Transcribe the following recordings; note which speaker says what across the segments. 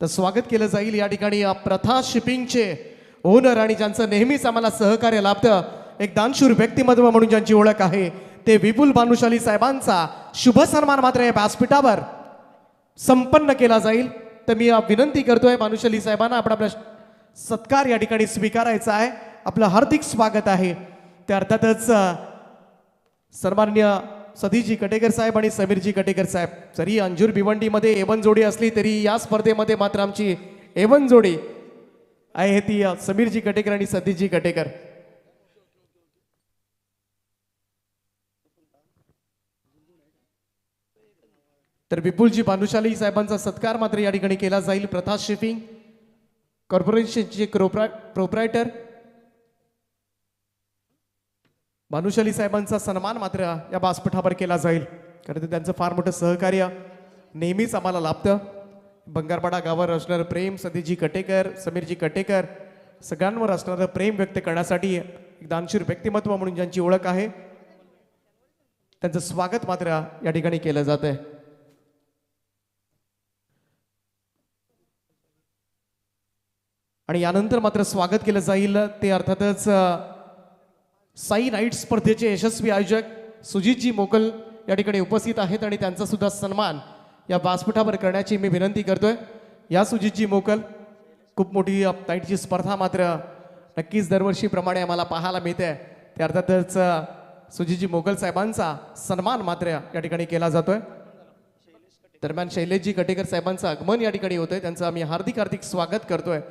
Speaker 1: तर स्वागत केलं जाईल या ठिकाणी प्रथा शिपिंगचे ओनर आणि ज्यांचं नेहमीच आम्हाला सहकार्य लाभतं, एक दानशूर व्यक्तिमत्व म्हणून ज्यांची ओळख आहे ते विपुल भानुशाली साहेबांचा शुभ सन्मान मात्र या व्यासपीठावर संपन्न केला जाईल। तर मी विनंती करतोय भानुशाली साहेबांना आपण आपला सत्कार या ठिकाणी स्वीकारायचा आहे। आपलं हार्दिक स्वागत आहे। ते अर्थातच सन्माननीय सतीजी कटेकर साहेब आणि समीरजी कटेकर साहेब, जरी अंजूर भिवंडीमध्ये एवन जोडी असली तरी या स्पर्धेमध्ये मात्र आमची एवन जोडी आहे ती समीरजी कटेकर आणि सतीजी कटेकर। तर विपुलजी भानुशाली साहेबांचा सत्कार मात्र या ठिकाणी केला जाईल। प्रथा शिपिंग कॉर्पोरेशनचे प्रोप्रायटर भानुशाली साहेबांचा सन्मान मात्र या व्यासपीठावर केला जाईल, कारण त्यांचं फार मोठं सहकार्य नेहमीच आम्हाला लाभतं। बंगारपाडा गावावर असणारं प्रेम, सतीजी कटेकर, समीरजी कटेकर सगळ्यांवर असणारं प्रेम व्यक्त करण्यासाठी एक दानशूर व्यक्तिमत्व म्हणून ज्यांची ओळख आहे त्यांचं स्वागत मात्र या ठिकाणी केलं जात आहे। आणि यानंतर मात्र स्वागत केलं जाईल ते अर्थातच साई नाईट स्पर्धेचे यशस्वी आयोजक सुजितजी मोकल या ठिकाणी उपस्थित आहेत आणि त्यांचा सुद्धा सन्मान या व्यासपीठावर करण्याची मी विनंती करतोय। या सुजितजी मोकल, खूप मोठी नाईटची स्पर्धा मात्र नक्कीच दरवर्षीप्रमाणे आम्हाला पाहायला मिळते। ते अर्थातच सुजितजी मोकल साहेबांचा सन्मान मात्र या ठिकाणी केला जातोय। दरम्यान शैलेशजी कटेकर साहेबांचं आगमन या ठिकाणी होतंय, त्यांचं आम्ही हार्दिक हार्दिक स्वागत करतोय।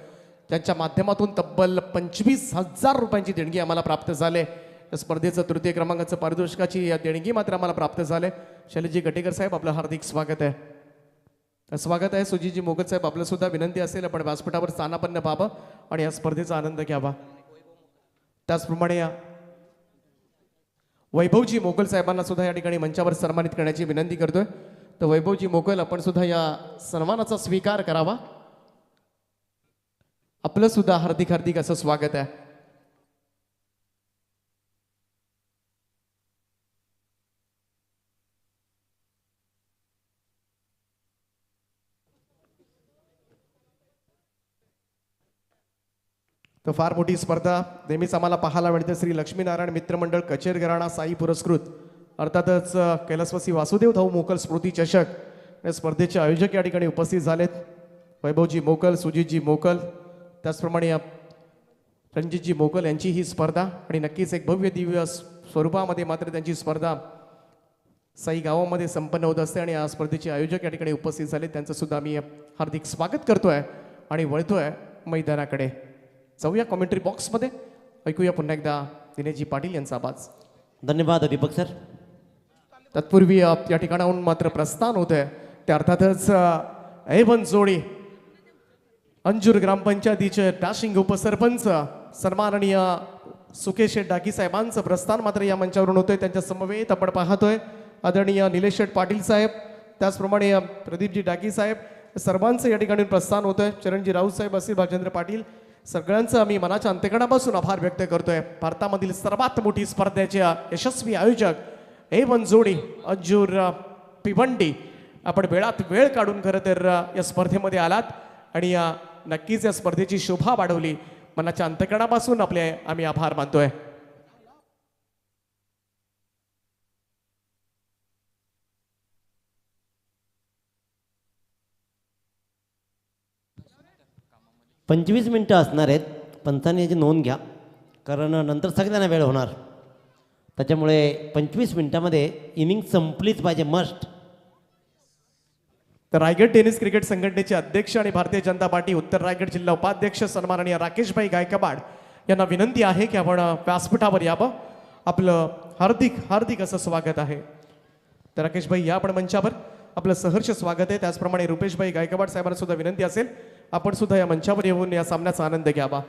Speaker 1: त्यांच्या माध्यमातून तब्बल 25,000 रुपयांची देणगी आम्हाला प्राप्त झाले। या स्पर्धेचं तृतीय क्रमांकाचं पारितोषिकाची या देणगी मात्र आम्हाला प्राप्त झाले। शैलेशजी कटेकर साहेब, आपलं हार्दिक स्वागत आहे। स्वागत आहे सुजीतजी मोगल साहेब, आपलं सुद्धा विनंती असेल आपण व्यासपीठावर स्थानापन्न व्हावं आणि या स्पर्धेचा आनंद घ्यावा। त्याचप्रमाणे वैभवजी मोगल साहेबांना सुद्धा या ठिकाणी मंचावर सन्मानित करण्याची विनंती करतोय। तर वैभवजी मोगल, आपण सुद्धा या सन्मानाचा स्वीकार करावा। आपलं सुद्धा हार्दिक हार्दिक असं स्वागत आहे। तर फार मोठी स्पर्धा नेहमीच आम्हाला पाहायला मिळते। श्री लक्ष्मीनारायण मित्रमंडळ कचेर घराणा साई पुरस्कृत अर्थातच कैलासवासी वासुदेव धाऊ मोकल स्मृती चषक या स्पर्धेचे आयोजक या ठिकाणी उपस्थित झालेत। वैभवजी मोकल, सुजितजी मोकल, त्याचप्रमाणे रणजितजी मोकल यांची ही स्पर्धा आणि नक्कीच एक भव्य दिव्य स्वरूपामध्ये मात्र त्यांची स्पर्धा साई गावामध्ये संपन्न होत असते आणि या स्पर्धेचे आयोजक या ठिकाणी उपस्थित झाले, त्यांचं सुद्धा मी हार्दिक स्वागत करतोय आणि वळतोय मैदानाकडे। जाऊया कॉमेंट्री बॉक्समध्ये, ऐकूया पुन्हा एकदा दिनेशजी पाटील यांचा आवाज।
Speaker 2: धन्यवाद दीपक सर।
Speaker 1: तत्पूर्वी या ठिकाणाहून मात्र प्रस्थान होत आहे ते अर्थातच एवन जोडी अंजूर ग्रामपंचायतीचे डॅशिंग उपसरपंच सन्माननीय सुकेश डाकी साहेबांचं प्रस्थान मात्र या मंचावरून होतोय। त्यांच्या समवेत आपण पाहतोय आदरणीय निलेश पाटील साहेब, त्याचप्रमाणे प्रदीपजी डाकी साहेब, सर्वांचं या ठिकाणी प्रस्थान होतंय। चरणजी राऊत साहेब असतील, भाजेंद्र पाटील, सगळ्यांचं आम्ही मनाच्या अंतकणापासून आभार व्यक्त करतोय। भारतामधील सर्वात मोठी स्पर्धेचे यशस्वी आयोजक एवन जोडी अंजूर भिवंडी, आपण वेळात वेळ काढून खरं तर या स्पर्धेमध्ये आलात आणि नक्कीच या स्पर्धेची शोभा वाढवली। मनाच्या अंतकणापासून आपले आम्ही आभार मानतोय।
Speaker 2: पंचवीस मिनटं असणार आहेत, पंचांनी याची नोंद घ्या, कारण नंतर सगळ्यांना वेळ होणार। त्याच्यामुळे 25 मिनिटामध्ये इनिंग संपलीच पाहिजे, मस्ट।
Speaker 1: तर रायगड टेनिस क्रिकेट संघटनेचे अध्यक्ष आणि भारतीय जनता पार्टी उत्तर रायगड जिल्हा उपाध्यक्ष सन्माननीय राकेशभाई गायकवाड यांना विनंती आहे की आपण व्यासपीठावर यावं। आपलं हार्दिक हार्दिक असं स्वागत आहे। तर राकेशभाई या आपण मंचावर, आपलं सहर्ष स्वागत आहे। त्याचप्रमाणे रुपेशभाई गायकवाड साहेबांना सुद्धा विनंती असेल आपण सुद्धा या मंचावर येऊन या सामन्याचा आनंद घ्यावा।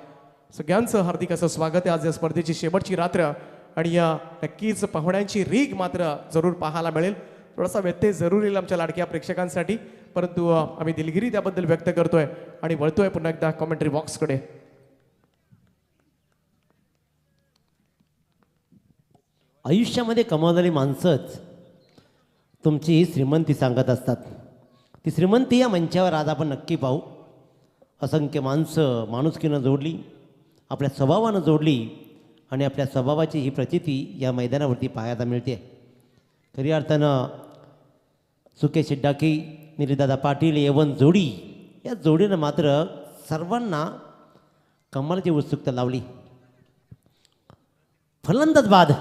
Speaker 1: सगळ्यांचं हार्दिक असं स्वागत आहे। आज या स्पर्धेची शेवटची रात्र आणि या नक्कीच पाहुण्यांची रीग मात्र जरूर पाहायला मिळेल। थोडासा व्यत्यय जरूर येईल आमच्या लाडक्या प्रेक्षकांसाठी, परंतु आम्ही दिलगिरी त्याबद्दल व्यक्त करतोय आणि वळतोय पुन्हा एकदा कॉमेंट्री बॉक्सकडे।
Speaker 2: आयुष्यामध्ये कमावलेली माणसंच तुमची श्रीमंती सांगत असतात। ती श्रीमंती या मंचावर आज आपण नक्की पाहू। असंख्य माणसं माणुसकीनं जोडली, आपल्या स्वभावानं जोडली आणि आपल्या स्वभावाची ही प्रचिती या मैदानावरती पाहायला मिळते. खरी अर्थानं सुके शिड्डाकी निरीदादा पाटील यवन जोडी, या जोडीनं मात्र सर्वांना कमालीची उत्सुकता लावली. फलंदाज बाद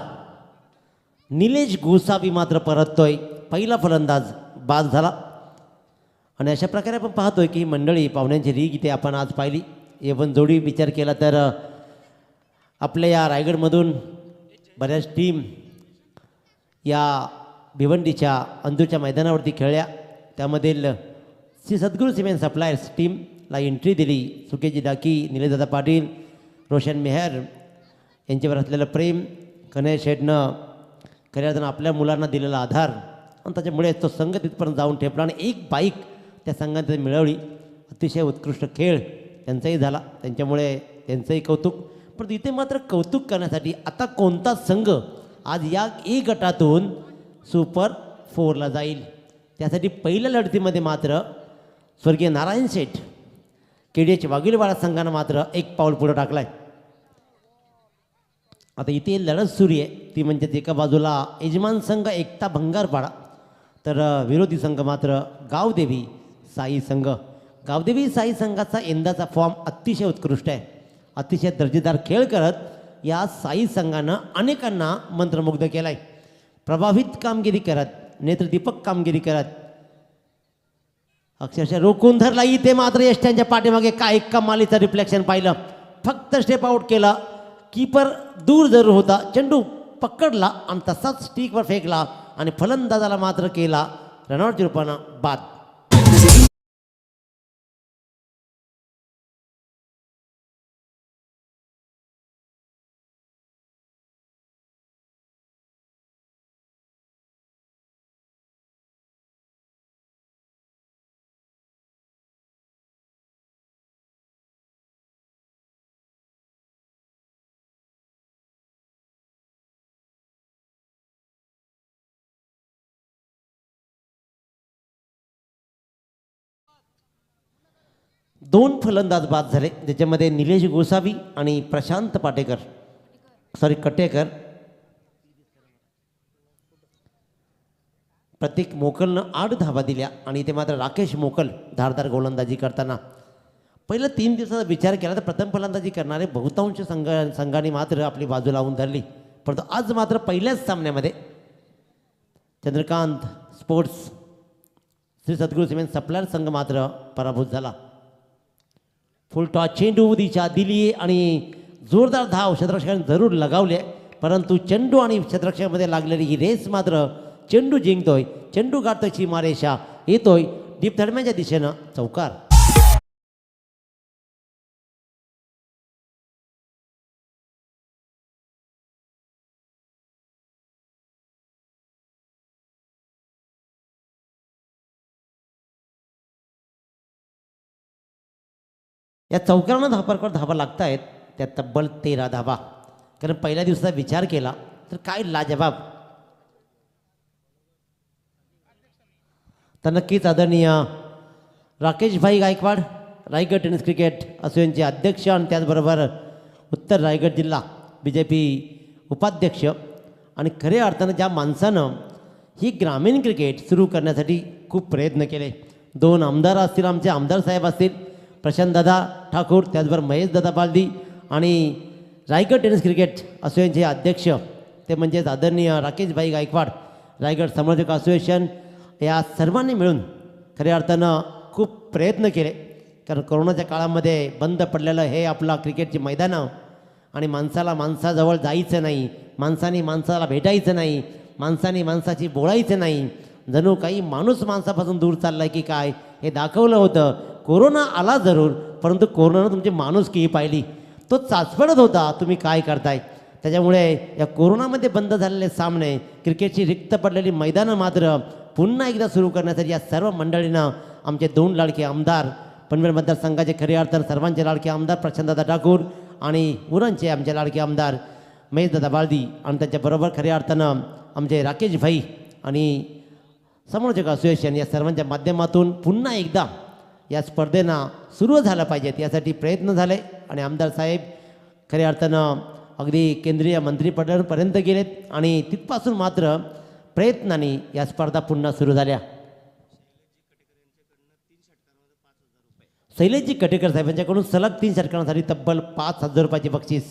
Speaker 2: निलेश गोसावी मात्र परततोय. पहिला फलंदाज बाद झाला आणि अशा प्रकारे आपण पाहतोय की मंडळी पाहुण्यांची रीग इथे आपण आज पाहिली. यवन जोडी विचार केला तर आपल्या या रायगडमधून बऱ्याच टीम या भिवंडीच्या अंदूरच्या मैदानावरती खेळल्या. त्यामधील श्री सद्गुरू सिमेंट सप्लायर्स टीमला एंट्री दिली. सुकेजी डाकी, निलेशदादा पाटील, रोशन मेहर यांच्यावर असलेलं प्रेम, कन्हैया शेठनं खऱ्या अर्थानं आपल्या मुलांना दिलेला आधार आणि त्याच्यामुळे तो संघ तिथपर्यंत जाऊन ठेपला आणि एक बाईक त्या संघाने मिळवली. अतिशय उत्कृष्ट खेळ त्यांचाही झाला, त्यांच्यामुळे त्यांचंही कौतुक. पण इथे मात्र कौतुक करण्यासाठी आता कोणता संघ आज या ए गटातून सुपर 4ला जाईल, त्यासाठी पहिल्या लढतीमध्ये मात्र स्वर्गीय नारायण शेठ KDH वाघिलवाडा संघानं मात्र एक पाऊल पुढं टाकलं आहे. आता इथे लढत सुरू आहे, ती म्हणजे एका बाजूला यजमान संघ एकता भंगारपाडा, तर विरोधी संघ मात्र गावदेवी साई संघ. गावदेवी साई संघाचा यंदाचा फॉर्म अतिशय उत्कृष्ट आहे. अतिशय दर्जेदार खेळ करत या साई संघानं अनेकांना मंत्रमुग्ध केला आहे. प्रभावित कामगिरी करत, नेत्रदीपक कामगिरी करत अक्षरशः रोखून धरला. इथे मात्र यष्ट्यांच्या पाठीमागे काय कमालीचं रिफ्लेक्शन पाहिलं. फक्त स्टेप आउट केला, कीपर दूर जरूर होता, चेंडू पकडला आणि तसाच स्टिकवर फेकला आणि फलंदाजाला मात्र केला रनआउटच्या रूपानं बाद. दोन फलंदाज बाद झाले, ज्याच्यामध्ये निलेश गोसावी आणि प्रशांत कटेकर. प्रत्येक मोकलनं 8 धावा दिल्या आणि इथे मात्र राकेश मोकल धारदार गोलंदाजी करताना. पहिलं 3 दिवसाचा विचार केला तर प्रथम फलंदाजी करणारे बहुतांश संघाने मात्र आपली बाजू लावून धरली. परंतु आज मात्र पहिल्याच सामन्यामध्ये चंद्रकांत स्पोर्ट्स श्री सद्गुरू सिमेंट सप्लायर संघ मात्र पराभूत झाला. फुल टॉस चेंडू दिशा दिली आणि जोरदार धाव क्षेत्ररक्षकाने जरूर लगावले, परंतु चेंडू आणि क्षेत्ररक्षकामध्ये लागलेली ही रेस मात्र चेंडू जिंकतोय, चेंडू गाठतोय सीमारेषा, येतोय डीप थडम्याच्या दिशेनं चौकार. या चौकारानं धावा लागत आहेत, त्या तब्बल 13 धावा. कारण पहिल्या दिवसाचा विचार केला तर काय लाजवाब. तर नक्कीच आदरणीय राकेशभाई गायकवाड, रायगड टेनिस क्रिकेट असोसिएशनचे अध्यक्ष आणि त्याचबरोबर उत्तर रायगड जिल्हा BJP उपाध्यक्ष, आणि खऱ्या अर्थानं ज्या माणसानं ही ग्रामीण क्रिकेट सुरू करण्यासाठी खूप प्रयत्न केले. 2 आमदार असतील, आमचे आमदार साहेब असतील प्रशांतदादा ठाकूर, त्याचबरोबर महेशदादा बालदी, आणि रायगड टेनिस क्रिकेट असोसिएशनचे अध्यक्ष ते म्हणजेच आदरणीय राकेशभाई गायकवाड, रायगड समर्थक असोसिएशन, या सर्वांनी मिळून खऱ्या अर्थानं खूप प्रयत्न केले. कारण कोरोनाच्या काळामध्ये बंद पडलेलं हे आपला क्रिकेटची मैदानं आणि माणसाला माणसाजवळ जायचं नाही, माणसाने माणसाला भेटायचं नाही, माणसाने माणसाची बोलायचं नाही, जणू काही माणूस माणसापासून दूर चालला आहे की काय हे दाखवलं होतं. कोरोना आला जरूर, परंतु कोरोनानं तुमची माणुसकीही पाहिली, तो चाचपडत होता तुम्ही काय करताय. त्याच्यामुळे या कोरोनामध्ये बंद झालेले सामने, क्रिकेटची रिक्त पडलेली मैदानं मात्र पुन्हा एकदा सुरू करण्यासाठी या सर्व मंडळींना आमचे 2 लाडके आमदार, पनवेल मतदारसंघाचे खरे अर्थानं सर्वांचे लाडके आमदार प्रशांतदादा ठाकूर आणि उरणचे आमचे लाडके आमदार महेशदादा बालदी, आणि त्याच्याबरोबर खऱ्या अर्थानं आमचे राकेशभाई आणि समालोचक असोसिएशन, या सर्वांच्या माध्यमातून पुन्हा एकदा या स्पर्धेनं सुरू झालं पाहिजेत यासाठी प्रयत्न झाले आणि आमदार साहेब खऱ्या अर्थानं अगदी केंद्रीय मंत्रिपदापर्यंत गेलेत आणि तिथपासून मात्र प्रयत्नांनी या स्पर्धा पुन्हा सुरू झाल्या. शैलेशजी कटेकर साहेबांच्याकडून सलग 3 षटकांसाठी तब्बल 5,000 रुपयाचे बक्षीस.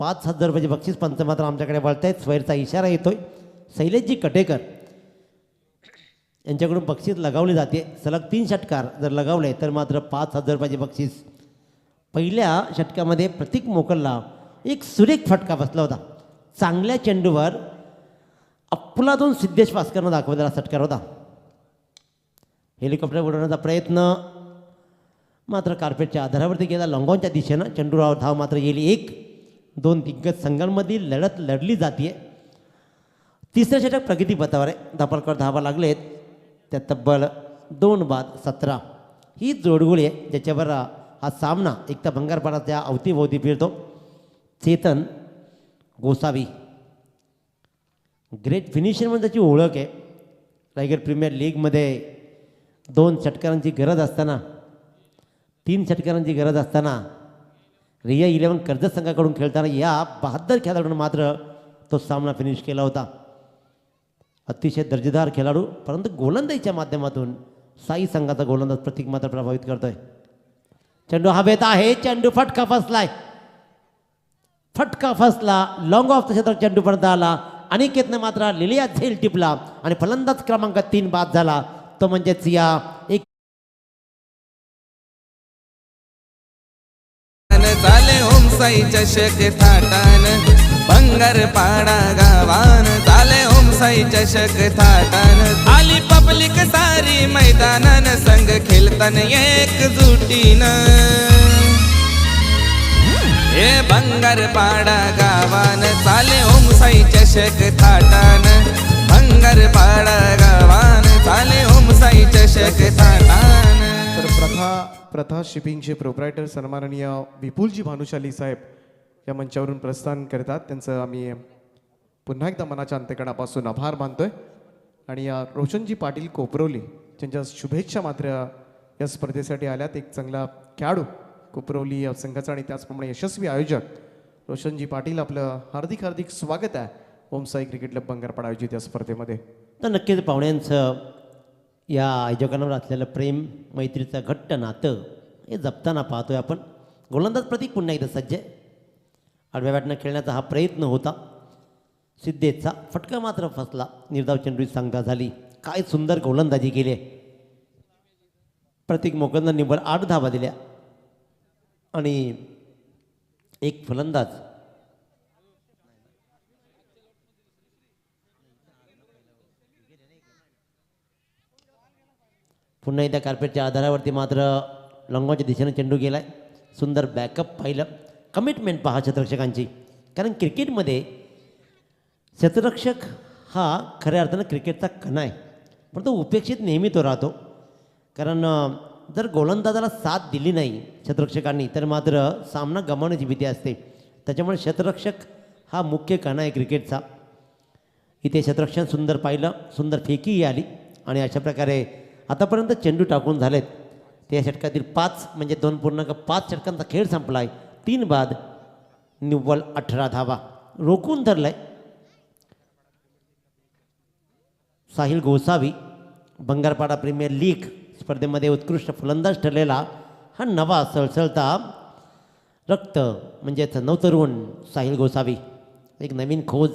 Speaker 2: 5,000 रुपयाचे बक्षीस पंच मात्र आमच्याकडे वळत आहेत. स्वैरचा इशारा येतोय. शैलेशजी कटेकर यांच्याकडून बक्षीस लगावले जाते. सलग 3 षटकार जर लगावले तर मात्र 5,000 रुपयाचे बक्षीस. पहिल्या षटकामध्ये प्रतीक मोकलला एक सुरेख फटका बसला होता. चांगल्या चेंडूवर अफलातून सिद्धेश भास्करनं दाखवलेला षटकार होता. हेलिकॉप्टर उडवण्याचा प्रयत्न मात्र कार्पेटच्या आधारावरती गेला लॉंगॉनच्या दिशेनं. चेंडूराव धाव मात्र गेली 1-2 दिग्गज संघांमधील लढत लढली जाते. तिसऱ्या षटक प्रगतीपथावर आहे. धापलकर धावा लागलेत त्या तब्बल 2 बाद 17. ही जोडगोळी आहे ज्याच्यावर हा सामना एक तर भंगारपाडाच्या अवतीभोवती फिरतो. चेतन गोसावी ग्रेट फिनिशर म्हणून त्याची ओळख आहे. रायगड प्रीमियर लीगमध्ये 2 षटकारांची गरज असताना 3 षटकारांची गरज असताना रिया 11 कर्जत संघाकडून खेळताना या 72 खेळाडूंना मात्र तो सामना फिनिश केला होता. अतिशय दर्जेदार खेळाडू परंतु गोलंदाजीच्या माध्यमातून साई संघाचा गोलंदाज प्रतीक मात्र प्रभावित करतोय. चेंडू हवेत आहे. चेंडू फटका फसलाय. फटका फसला. लॉंग ऑफ क्षेत्रात चेंडू पर्यंत आला. अनिकेतने मात्र लिलिया झेल टिपला आणि फलंदाज क्रमांक 3 बाद झाला. तो म्हणजेच या एक
Speaker 3: चाले ओमसाई चषक थाटान भंगारपाडा गावान चाले ओमसाई चषक थाटान आली पब्लिक सारी मैदानान संघ खेळतान एकजुटीन हे भंगारपाडा गावान चाले ओमसाई चषक थाटान भंगारपाडा गावान चाले ओमसाई चषक थाटान.
Speaker 1: तर प्रथा शिपिंगचे प्रोप्रायटर सन्माननीय विपुलजी भानुशाली साहेब या मंचावरून प्रस्थान करतात. त्यांचं आम्ही पुन्हा एकदा मनाच्या अंतकणापासून आभार मानतोय. आणि रोशनजी पाटील कोपरोली त्यांच्या शुभेच्छा मात्र या स्पर्धेसाठी आल्यात. एक चांगला खेळाडू कोपरोली या संघाचा आणि त्याचप्रमाणे यशस्वी आयोजक रोशनजी पाटील, आपलं हार्दिक हार्दिक स्वागत आहे ओमसाई क्रिकेट क्लब भंगारपाडा आयोजित या स्पर्धेमध्ये.
Speaker 2: तर नक्कीच पाहुण्यांचं या आयोजकांवर असलेलं प्रेम मैत्रीचं घट्ट नातं हे जपताना पाहतोय आपण. गोलंदाज प्रतीक पुन्हा एकदा सज्ज. आडव्या बॅटनं खेळण्याचा हा प्रयत्न होता. सिद्धेशचा फटका मात्र फसला. निर्धाव चेंडू सांगता झाली. काय सुंदर गोलंदाजी केली. प्रतीक मोकलनं निव्वळ 8 धावा दिल्या आणि एक फलंदाज पुन्हा एकदा कार्पेटच्या आधारावरती मात्र लॉंगॉनच्या दिशेनं चेंडू गेलाय. सुंदर बॅकअप पाहिलं. कमिटमेंट पहा क्षेत्ररक्षकांची. कारण क्रिकेटमध्ये क्षेत्ररक्षक हा खऱ्या अर्थानं क्रिकेटचा कणा आहे. पण तो उपेक्षित नेहमी तो राहतो. कारण जर गोलंदाजाला साथ दिली नाही क्षेत्ररक्षकांनी तर मात्र सामना गमावण्याची भीती असते. त्याच्यामुळे क्षेत्ररक्षक हा मुख्य कणा आहे क्रिकेटचा. इथे क्षेत्ररक्षण सुंदर पाहिलं. सुंदर फेकीही आली आणि अशा प्रकारे आतापर्यंत चेंडू टाकून झालेत. त्या षटकातील 5 म्हणजे 2.5 षटकांचा खेळ संपला आहे. 3 बाद निव्वळ 18 धावा रोखून धरलाय. साहिल गोसावी भंगारपाडा प्रीमियर लीग स्पर्धेमध्ये उत्कृष्ट फलंदाज ठरलेला हा नवा सळसळता रक्त म्हणजेच नवतरुण साहिल गोसावी. एक नवीन खोज.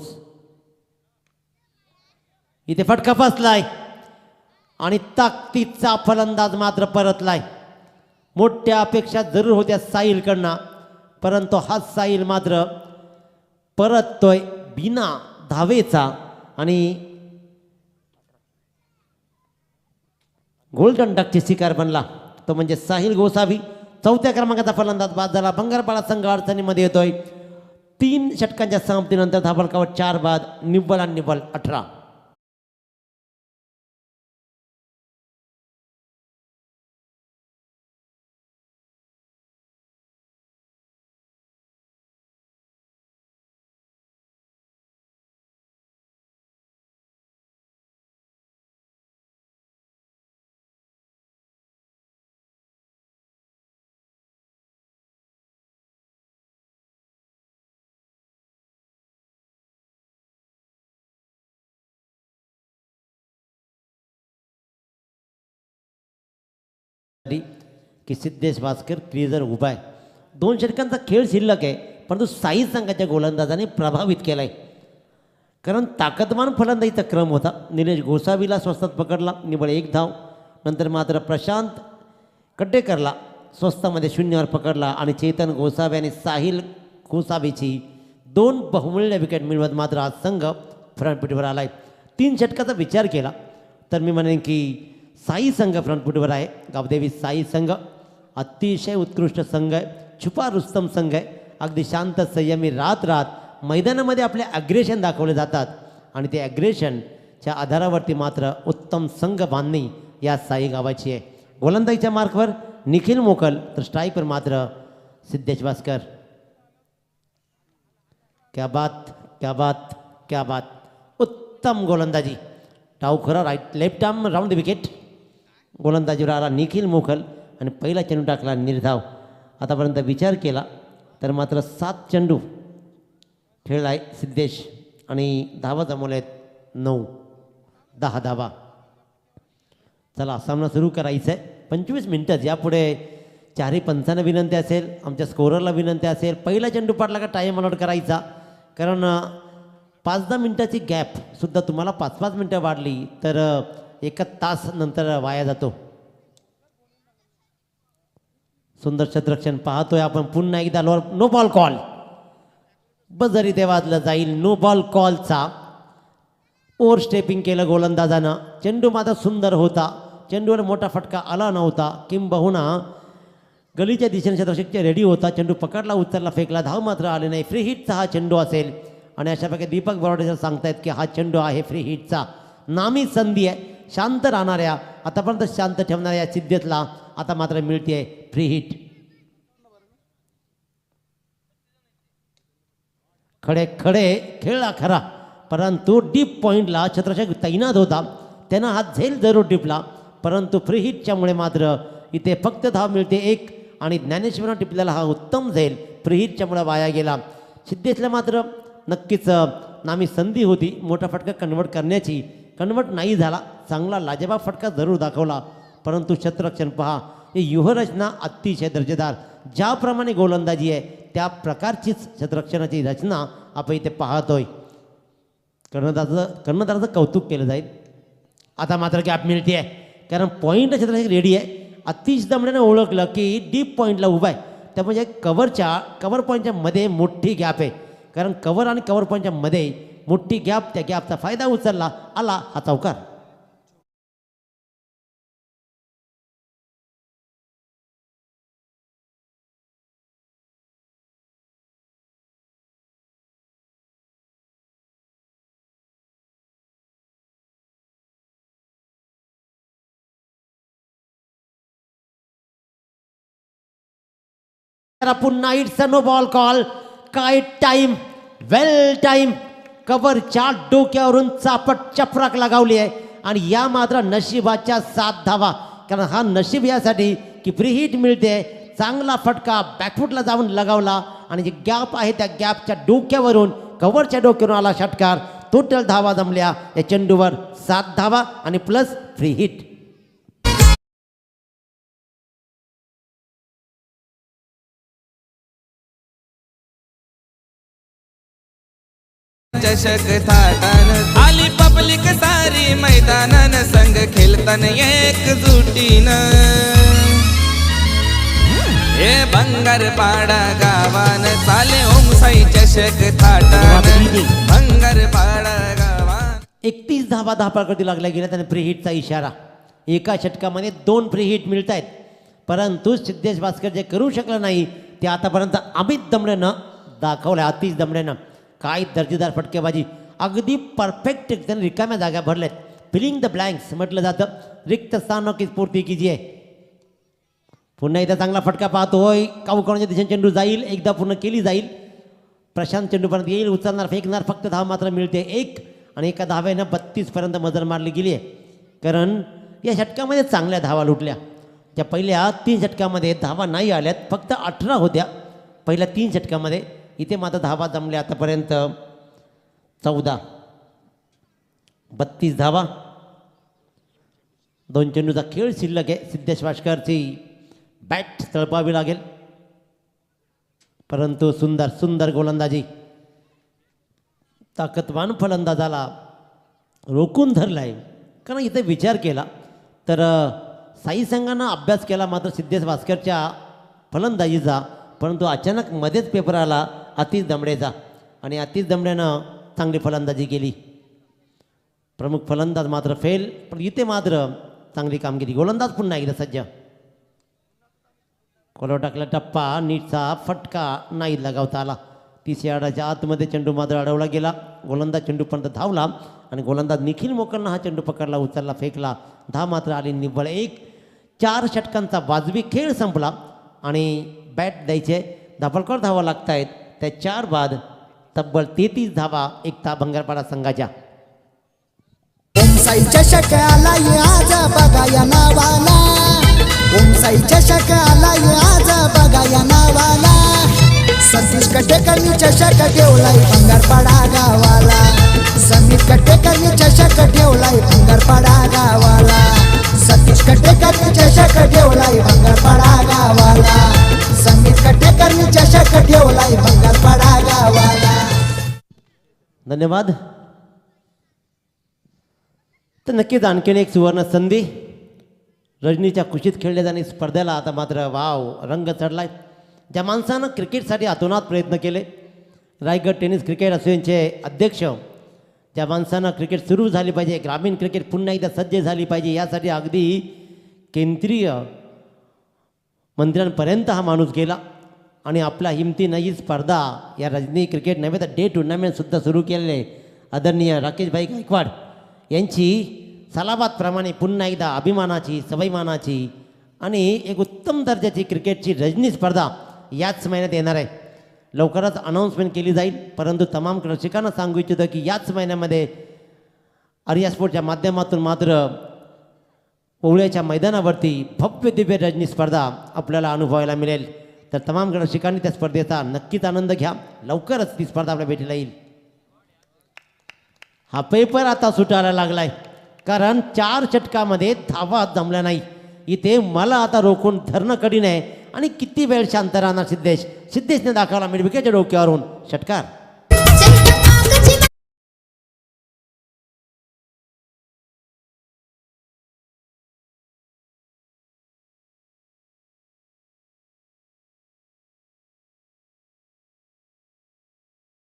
Speaker 2: इथे फटका फसलाय आणि ताकदीचा फलंदाज मात्र परतलाय. मोठ्या अपेक्षा जरूर होत्या साहिलकडनं परंतु हा साहिल मात्र परततोय बिना धावेचा आणि गोल्डन डकची शिकार बनला. तो म्हणजे साहिल गोसावी. 4थ्या क्रमांकाचा फलंदाज बाद झाला. भंगारपाडा संघ अडचणीमध्ये येतोय. 3 षटकांच्या समाप्तीनंतर धाबळकावर 4 बाद निव्वळ आणि निव्वळ 18. की सिद्धेश भास्कर क्रीजर उभा आहे. 2 षटकांचा खेळ शिल्लक आहे, परंतु साई संघाच्या गोलंदाजाने प्रभावित केला आहे. कारण ताकदवान फलंदाजीचा क्रम होता. निलेश गोसावीला स्वस्तात पकडला, निव्वळ 1 धाव. नंतर मात्र प्रशांत कड्डेकरला स्वस्तामध्ये 0वर पकडला आणि चेतन गोसावी आणि साहिल गोसावीची 2 बहुमूल्य विकेट मिळवत मात्र आज संघ फ्रंटफुटीवर आला आहे. 3 षटकाचा विचार केला तर मी म्हणेन की साई संघ फ्रंटफुटीवर आहे. गावदेवी साई संघ अतिशय उत्कृष्ट संघ आहे, छुपा रुस्तम संघ आहे. अगदी शांत संयमी रात मैदानामध्ये आपले ॲग्रेशन दाखवले जातात आणि ते ॲग्रेशनच्या आधारावरती मात्र उत्तम संघ बांधणी या साई गावाची आहे. गोलंदाजीच्या मार्कवर निखिल मोकल तर स्ट्राईकवर मात्र सिद्धेश भास्कर. क्या बात क्या बात क्या बात, उत्तम गोलंदाजी. डाव खरा right left arm round the wicket. गोलंदाजीवर आला निखिल मोकल आणि पहिला चेंडू टाकला निर्धाव. आतापर्यंत विचार केला तर मात्र 7 चेंडू खेळला आहे सिद्धेश आणि धावा जमवल्या आहेत 9-10 धावा. चला सामना सुरू करायचा आहे. 25 मिनटं. यापुढे 4ही पंचांना विनंती असेल, आमच्या स्कोररला विनंती असेल, पहिला चेंडू पाडला का टाईम अलॉट करायचा. कारण 5-10 मिनटाची गॅपसुद्धा तुम्हाला 5-5 मिनटं वाढली तर 1 तास नंतर वाया जातो. सुंदर क्षेत्ररक्षण पाहतोय आपण पुन्हा एकदा lower. No ball call. Buzzer इथे वाजलं जाईल. नो बॉल कॉलचा ओव्हर स्टेपिंग केलं गोलंदाजानं. चेंडू मात्र सुंदर होता, चेंडूवर मोठा फटका आला नव्हता. किंबहुना गलीच्या दिशेने क्षेत्ररक्षक रेडी होता, चेंडू पकडला, उचलला, फेकला, धाव मात्र आले नाही. फ्री हिटचा हा चेंडू असेल आणि अशाप्रकारे दीपक बरोडेसर सांगतायत की हा चेंडू आहे फ्री हिटचा. नामी संधी आहे शांत राहणाऱ्या, आतापर्यंत शांत ठेवणाऱ्या या सिद्धेशला आता मात्र मिळते फ्री हिट. खडे खडे खेळला खरा, परंतु डीप पॉईंटला क्षेत्ररक्षक तैनात होता, त्यानं हा झेल जरूर टिपला, परंतु फ्री हिटच्यामुळे मात्र इथे फक्त धाव मिळते 1 आणि ज्ञानेश्वरनं टिपलेला हा उत्तम झेल फ्री हिटच्यामुळे वाया गेला. सिद्धेशला मात्र नक्कीच नामी संधी होती मोठा फटका कन्वर्ट करण्याची, कन्वर्ट नाही झाला. चांगला लाजवाब फटका जरूर दाखवला, परंतु क्षेत्ररक्षण पहा, ही व्यूहरचना अतिशय दर्जेदार. ज्याप्रमाणे गोलंदाजी आहे त्या प्रकारचीच क्षेत्ररक्षणाची रचना आपण इथे पाहतोय. कर्णधाराचं कौतुक केलं जाईल. आता मात्र गॅप मिळते आहे कारण पॉईंट क्षेत्ररक्षक रेडी आहे. अतिश दमड्यानं ओळखलं की डीप पॉईंटला उभा आहे, त्यामुळे कव्हर पॉईंटच्या मध्ये मोठी गॅप आहे. कारण कव्हर आणि कव्हर पॉईंटच्या मध्ये मोठी गॅप, त्या गॅपचा फायदा उचलला, आला हा चौकार. पुन्हा it's a no ball call. काय टाइम, वेल टाइम. कव्हरच्या डोक्यावरून चापट चपराक लगावली आहे आणि या मात्र नशिबाच्या 7 धावा. कारण हा नशीब यासाठी की फ्री हिट मिळते. चांगला फटका बॅकफुटला जाऊन लगावला आणि जे गॅप आहे त्या गॅपच्या डोक्यावरून, कव्हरच्या डोक्यावरून आला षटकार. टोटल धावा जमल्या या चेंडूवर 7 धावा आणि प्लस फ्री हिट.
Speaker 3: चषक थाटान आली पब्लिक सारी मैदानान, संघ खेळतान एकजुटीनं. हे बंगारपाडा गावान चाले ओमसाई चषक थाटान, बंगारपाडा गावान.
Speaker 2: 31 धावा धापाकडे लागल्या गेल्या त्याने फ्री हिटचा इशारा. एका षटकामध्ये 2 फ्री हिट मिळत आहेत, परंतु सिद्धेश भास्कर जे करू शकलं नाही ते आतापर्यंत अमित दमडेनं दाखवलं. अतिश दमडेनं काय दर्जेदार फटकेबाजी, अगदी परफेक्ट त्याने रिकाम्या जागा भरल्यात. फिलिंग द ब्लँक्स म्हटलं जातं, रिक्त स्थानों की पूर्ती कीजिए. पुन्हा एकदा चांगला फटका पाहतोय, काऊकोणाच्या दिशेने चेंडू जाईल, एकदा पूर्ण केली जाईल. प्रशांत चेंडूपर्यंत येईल, उचलणार, फेकणार, फक्त धाव मात्र मिळते 1 आणि एका धावेनं 32 पर्यंत मजल मारली गेली आहे. कारण या षटकामध्ये चांगल्या धावा लुटल्या. त्या पहिल्या 3 षटकामध्ये धावा नाही आल्यात, फक्त 18 होत्या पहिल्या 3 षटकामध्ये. इथे मात्र धावा जमल्या आतापर्यंत 14. 32 धावा. 2 चेंडूचा खेळ शिल्लक आहे. सिद्धेश वासकरची बॅट तळपावी लागेल, परंतु सुंदर सुंदर गोलंदाजी. ताकदवान फलंदाजाला रोखून धरला आहे. कारण इथे विचार केला तर साई संघानं अभ्यास केला मात्र सिद्धेश वासकरच्या फलंदाजीचा, परंतु अचानक मध्येच पेपर आला आतिश दमडेचा आणि आतिश दमडेनं चांगली फलंदाजी केली. प्रमुख फलंदाज मात्र फेल, पण इथे मात्र चांगली कामगिरी. गोलंदाज पुन्हा एकदा सज्ज. कोलवर टाकला टप्पा, नीटचा फटका नाही लगावता आला. 30 यार्डाच्या आतमध्ये चेंडू मात्र अडवला गेला. गोलंदाज चेंडूपर्यंत धावला आणि गोलंदाज निखिल मोकलनं हा चेंडू पकडला, उचलला, फेकला. धाव मात्र आली निव्वळ 1. 4 षटकांचा वाजवी खेळ संपला आणि बॅट द्यायचे. धापलकर धावा लागत आहेत. त्या 4 बाद तब्बल 33 धावा एकता भंगारपाडा संघाच्या.
Speaker 4: ओमसाई चषक आलाय आज बघा या नावाला, ओमसाई चषक आलाय आज बघा या नावाला. सतीश कटेकरनी चषक ठेवलाय भंगारपाडा गावाला, समीर कटेकरनी चषक ठेवलाय भंगारपाडा गावाला, सतीश कटेकरनी चषक ठेवलाय भंगारपाडा गावाला, समीर कटेकरनी चषक ठेवलाय भंगारपाडा गावाला.
Speaker 2: धन्यवाद. तर नक्कीच आणखीन एक सुवर्ण संधी. रजनीच्या कुशीत खेळल्या जाणारी स्पर्धेला आता मात्र वाव रंग चढलाय. ज्या माणसानं क्रिकेटसाठी अतोनात प्रयत्न केले, रायगड टेनिस क्रिकेट असोसिएशनचे अध्यक्ष, ज्या माणसानं क्रिकेट सुरू झाली पाहिजे, ग्रामीण क्रिकेट पुन्हा एकदा सज्ज झाली पाहिजे, यासाठी अगदी केंद्रीय मंत्र्यांपर्यंत हा माणूस गेला आणि आपल्या हिमतीनं ही स्पर्धा या रजनी क्रिकेट नव्हे तर डे टुर्नामेंटसुद्धा सुरू केलेले आदरणीय राकेशभाई गायकवाड यांची सलाबादप्रमाणे पुन्हा एकदा अभिमानाची, स्वाभिमानाची आणि एक उत्तम दर्जाची क्रिकेटची रजनी स्पर्धा याच महिन्यात येणार आहे. लवकरच अनाऊन्समेंट केली जाईल, परंतु तमाम रसिकांना सांगू इच्छितो की याच महिन्यामध्ये आर्या स्पोर्टच्या माध्यमातून मात्र पोवळ्याच्या मैदानावरती भव्य दिव्य रजनी स्पर्धा आपल्याला अनुभवायला मिळेल. तर तमाम रसिकांनी त्या स्पर्धेचा नक्कीच आनंद घ्या. लवकरच ती स्पर्धा आपल्या भेटीला येईल. हा पेपर आता सुटायला लागलाय कारण 4 षटकामध्ये धावा जमल्या नाही. इथे मला आता रोखून धरणं कठीण आहे आणि किती वेळ शांत राहणार सिद्धेश. सिद्धेशने दाखवला मिडविकेटच्या डोक्यावरून षटकार.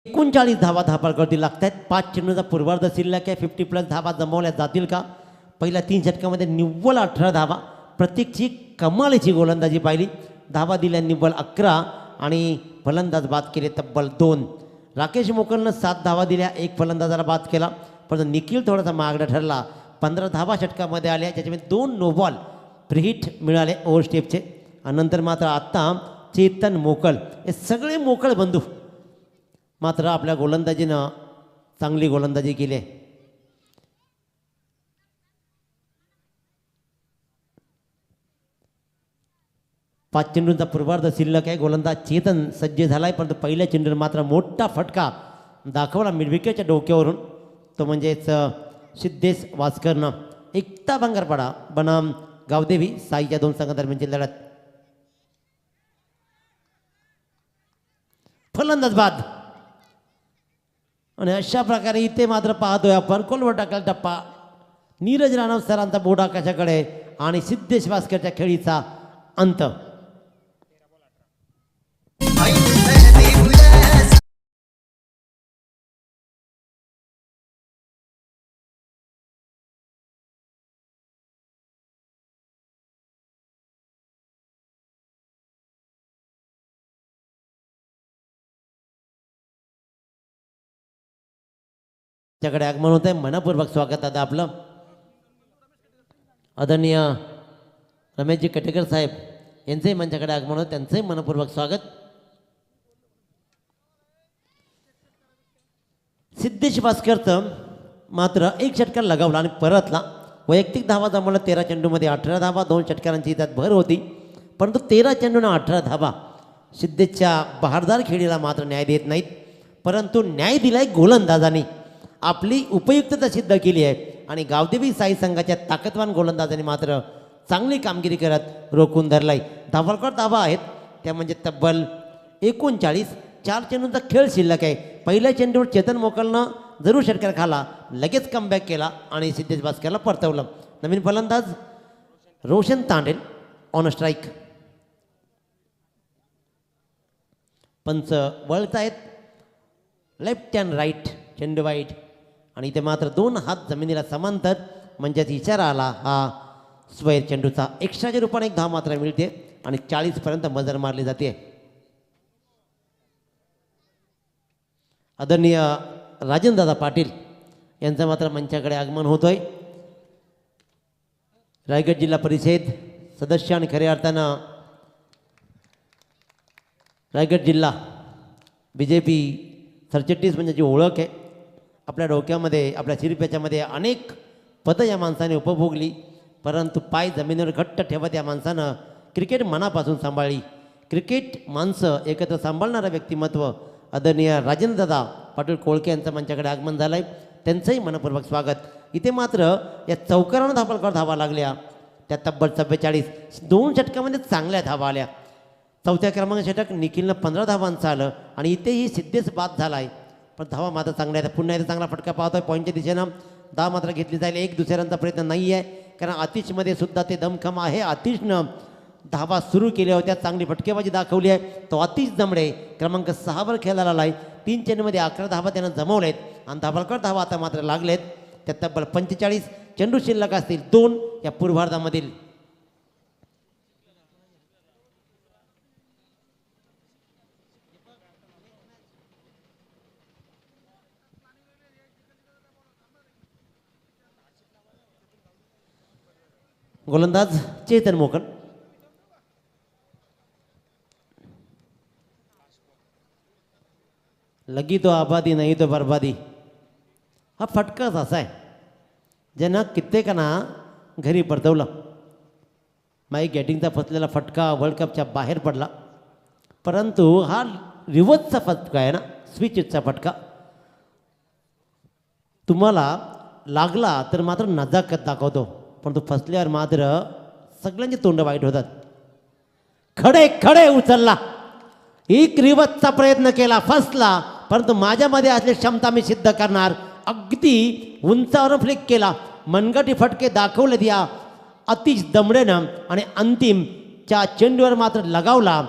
Speaker 2: एकोणचाळीस धावा धापाळकरती लागत आहेत. 5 चेंडूचा पूर्वार्ध शिल्लक आहे. 50+ धावा जमवल्या जातील का? पहिल्या 3 षटकामध्ये निव्वळ 18 धावा. प्रत्येकची कमालीची गोलंदाजी पाहिली. धावा दिल्या निव्वळ 11 आणि फलंदाज बाद केले तब्बल 2. राकेश मोकलनं 7 धावा दिल्या, 1 फलंदाजाला बाद केला, परंतु निखिल थोडासा महागडा ठरला. 15 धावा षटकामध्ये आल्या, ज्याच्यामध्ये 2 नो बॉल प्रीहिट मिळाले ओव्हरस्टेपचे. आणि नंतर मात्र आत्ता चेतन मोकल हे सगळे मोकळ बंधू मात्र आपल्या गोलंदाजीनं चांगली गोलंदाजी केली आहे. पाच चेंडूंचा पूर्वार्ध शिल्लक आहे. गोलंदाज चेतन सज्ज झाला आहे, परंतु पहिल्या चेंडूवर मात्र मोठा फटका दाखवला मिडविकेटच्या डोक्यावरून. तो म्हणजेच सिद्धेश वासकरनं. एकता भंगारपाडा बनाम गावदेवी साईच्या 2 संघादरम्यानची लढत. फलंदाज बाद आणि अशा प्रकारे इथे मात्र पाहतोय आपण कोलवर टाकला टप्पा. नीरज राणव सरांचा बोर्ड आकाशाकडे आणि सिद्धेश वासकरच्या खेळीचा अंत. त्याच्याकडे आगमन होत आहे. मनपूर्वक स्वागत दादा आपलं. आदरणीय रमेशजी कटेकर साहेब यांचंही मंचाकडे आगमन होतं, त्यांचंही मनपूर्वक स्वागत. सिद्धेश वासकरचं मात्र 1 षटकार लगावला आणि परतला. वैयक्तिक धावा जमवला 13 चेंडूमध्ये 18 धावा. 2 षटकारांची त्यात भर होती, परंतु 13 चेंडूंना 18 धावा. सिद्धेशच्या बहारदार खेळीला मात्र न्याय देत नाहीत, परंतु न्याय दिलाय गोलंदाजाने. आपली उपयुक्तता सिद्ध केली आहे आणि गावदेवी साई संघाच्या ताकदवान गोलंदाजांनी मात्र चांगली कामगिरी करत रोखून धरलाय. धावलकर धावा आहेत त्या म्हणजे तब्बल 39. 4 चेंडूंचा खेळ शिल्लक आहे. पहिल्या चेंडूवर चेतन मोकलनं जरूर षटकार खाला, लगेच कमबॅक केला आणि सिद्धेश भास्करला परतवलं. नवीन फलंदाज रोशन तांडेल ऑन स्ट्राईक. पंच वळत आहेत लेफ्ट अँड राईट, चेंडू वाईट आणि इथे मात्र 2 हात जमिनीला समांतर म्हणजेच इशारा आला हा स्वैर चेंडूचा. एक्स्ट्राच्या रूपाने एक धाव मात्र मिळते आणि 40पर्यंत मजर मारली जाते. आदरणीय राजेंद्रदादा पाटील यांचं मात्र मंचाकडे आगमन होतोय. रायगड जिल्हा परिषद सदस्य आणि खऱ्या अर्थानं रायगड जिल्हा BJP सरचिटणीस म्हणजे जी ओळख आहे आपल्या डोक्यामध्ये आपल्या शिरप्याच्यामध्ये अनेक पदं या माणसाने उपभोगली, परंतु पाय जमिनीवर घट्ट ठेवत या माणसानं क्रिकेट मनापासून सांभाळली. क्रिकेट माणसं एकत्र सांभाळणारं व्यक्तिमत्व आदरणीय राजेंद्रदादा पाटील कोळके यांचं मंचाकडे आगमन झालं आहे. त्यांचंही मनपूर्वक स्वागत. इथे मात्र या चौकारानं धावा लागल्या त्या तब्बल 44. 2 षटकामध्ये चांगल्या धावा आल्या. चौथ्या क्रमांक षटक निखिलनं 15 धावांचं आलं आणि इथेही सिद्धेश बाद झाला आहे, पण धावा मात्र चांगल्या आहेत. पुन्हा एकदा चांगला फटका पाहतोय पॉईंटच्या दिशेनं. धाव मात्र घेतली जाईल. एक दुसऱ्यांचा प्रयत्न नाही आहे कारण आतिशमध्ये सुद्धा ते दमखम आहे. आतिशनं धावा सुरू केल्या होत्या, चांगली फटकेबाजी दाखवली आहे. तो आतिश जमडे क्रमांक 6वर खेळायला आला आहे. 3 चेंडूमध्ये 11 धावा त्यानं जमवलेत आणि धावलकर धावा आता मात्र लागलेत. त्या तब्बल 45. चेंडू शिल्लक असतील 2 या पूर्वार्धामधील. गोलंदाज चेतन मोकल. लगी तो आबादी नाही तो बर्बादी हा फटकाच असा आहे ज्यानं कित्येकांना घरी परतवलं. माईक गॅटिंगचा फसलेला फटका वर्ल्ड कपच्या बाहेर पडला, परंतु हा रिव्हर्सचा फटका आहे ना, स्विचचा फटका. तुम्हाला लागला तर मात्र नजाकत दाखवतो, पण तो फसल्यावर मात्र सगळ्यांची तोंड वाईट होतात. खडे खडे उचलला, एक रिवर्सचा प्रयत्न केला, फसला, परंतु माझ्यामध्ये असलेली क्षमता मी सिद्ध करणार. अगदी उंचावर फ्लिक केला, मनगटी फटके दाखवले या अतिश दमडेनं आणि अंतिमच्या चेंडूवर मात्र लगावला.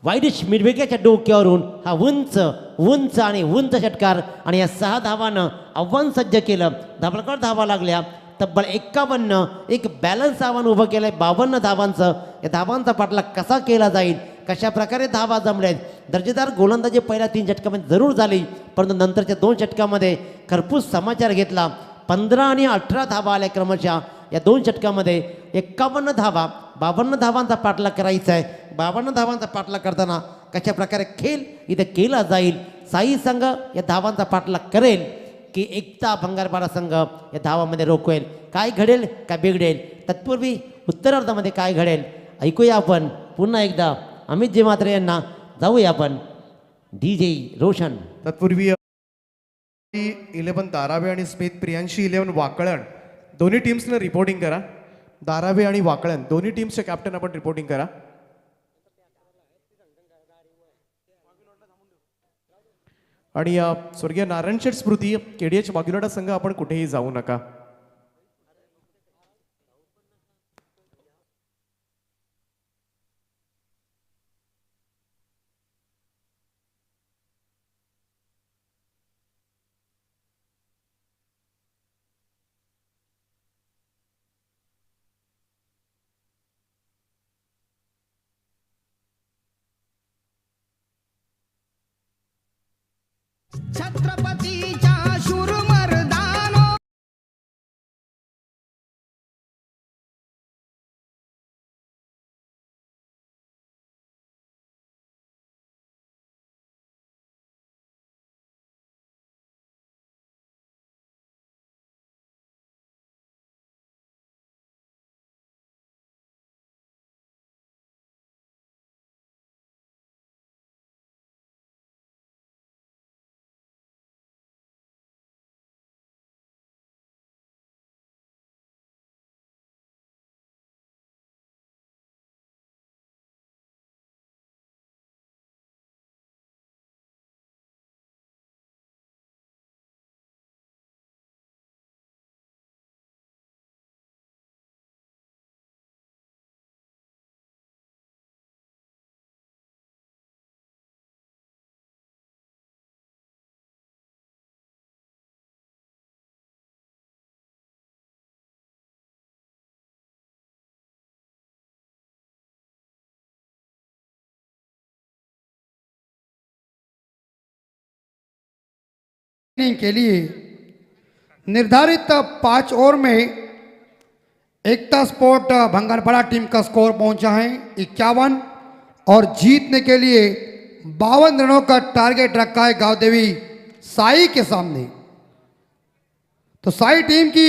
Speaker 2: वाईडिश मिडवेकेच्या डोक्यावरून हा उंच उंच आणि उंच षटकार आणि या 6 धावानं आव्हान सज्ज केलं. धावलकर धावा लागल्या तब्बल 51. एक बॅलन्स आव्हान उभं केलं आहे 52 धावांचं. या धावांचा पाठलाग कसा केला जाईल, कशा प्रकारे धावा जमल्यात. दर्जेदार गोलंदाजी पहिल्या 3 षटकामध्ये जरूर झाली, परंतु नंतरच्या 2 षटकामध्ये खरपूस समाचार घेतला. 15 आणि 18 धावा आल्या क्रमशः. या 2 षटकामध्ये 51 धावा, 52 धावांचा पाठलाग करायचा आहे. 52 धावांचा पाठलाग करताना कशा प्रकारे खेळ इथे केला जाईल. साई संघ या धावांचा पाठलाग करेल की एकता भंगारपाडा संघ या धावामध्ये रोखवेल. काय घडेल काय बिघडेल, तत्पूर्वी उत्तरार्धामध्ये काय घडेल ऐकूया आपण पुन्हा एकदा अमित जे म्हात्रे यांना. जाऊया आपण DJ रोशन.
Speaker 1: तत्पूर्वी 11 धारावे आणि स्मिथ प्रियांशी 11 वाकळण दोन्ही टीम्सनं रिपोर्टिंग करा. धारावे आणि वाकळण दोन्ही टीम्सचे कॅप्टन आपण रिपोर्टिंग करा. आणि स्वर्गीय नारायण शेठ स्मृती KDH वाघिलोडा संघ आपण कुठेही जाऊ नका.
Speaker 4: छत्रपतीच्या
Speaker 5: इनिंग के लिए निर्धारित 5 ओवर में एकता स्पोर्ट भंगारपाड़ा टीम का स्कोर पहुंचा है 51 और जीतने के लिए 52 रनों का टारगेट रखा है गांव देवी साई के सामने। तो साई टीम की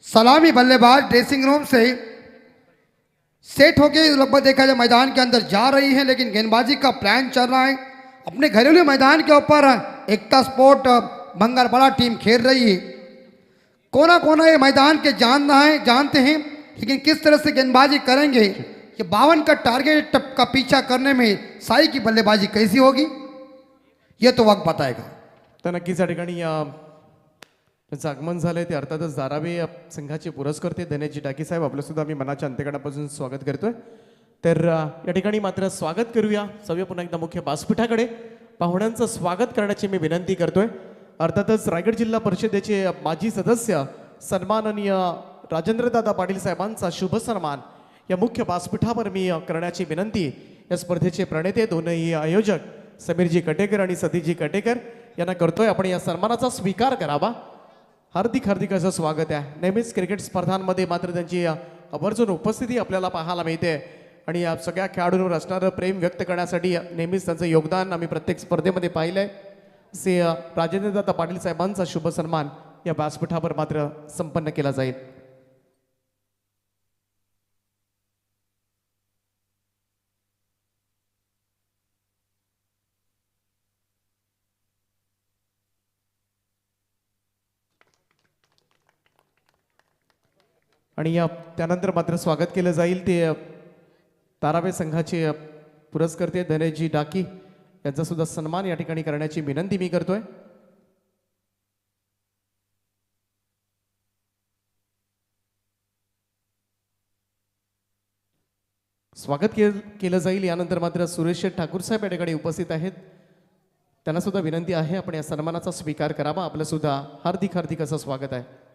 Speaker 5: सलामी बल्लेबाज ड्रेसिंग रूम से सेट होके लगभग देखा जाए मैदान के अंदर जा रही है, लेकिन गेंदबाजी का प्लान चल रहा है। अपने घरेलू मैदान के ऊपर एकता स्पोर्ट भंगारपाड़ा टीम खेल रही है। कोना कोना ये मैदान के जानते हैं, लेकिन किस तरह से गेंदबाजी करेंगे, ये 52 का टारगेट का पीछा करने में साई की बल्लेबाजी कैसी होगी ये तो वक्त बताएगा।
Speaker 1: तर नक्कीच या ठिकाणी त्यांचं आगमन झालंय ते अर्थातच धारावी संघाचे पुरस्कर्ते धनेजी डाकी साहेब आपलं सुद्धा आम्ही मनाच्या अंतकणापासून स्वागत करतोय। तर या ठिकाणी मात्र स्वागत करूया सव्या पुन्हा एकदा मुख्य व्यासपीठाकडे पाहुण्यांचं स्वागत करण्याची मी विनंती करतोय। अर्थातच रायगड जिल्हा परिषदेचे माजी सदस्य सन्माननीय राजेंद्रदादा पाटील साहेबांचा शुभ सन्मान या मुख्य व्यासपीठावर मी करण्याची विनंती या स्पर्धेचे प्रणेते दोनही आयोजक समीरजी कटेकर आणि सतीजी कटेकर यांना करतोय। आपण या सन्मानाचा स्वीकार करावा। हार्दिक हार्दिक असं स्वागत आहे। नेहमीच क्रिकेट स्पर्धांमध्ये मात्र त्यांची आवर्जून उपस्थिती आपल्याला पाहायला मिळते आणि या सगळ्या खेळाडूंवर असणारं प्रेम व्यक्त करण्यासाठी नेहमीच त्यांचं योगदान आम्ही प्रत्येक स्पर्धेमध्ये पाहिलंय। से राजेंद्रदादा पाटील साहेबांचा शुभ सन्मान या व्यासपीठावर मात्र संपन्न केला जाईल। आणि या त्यानंतर मात्र स्वागत केलं जाईल ते तारावे संघाचे पुरस्कर्ते धनेजी डाकी यांचा सुद्धा सन्मान या ठिकाणी करण्याची विनंती मी करतोय। स्वागत केलं जाईल। यानंतर मात्र सुरेश ठाकूर साहेब या ठिकाणी उपस्थित आहेत, त्यांना सुद्धा विनंती आहे आपण या सन्मानाचा स्वीकार करावा। आपलं सुद्धा हार्दिक हार्दिक असं स्वागत आहे।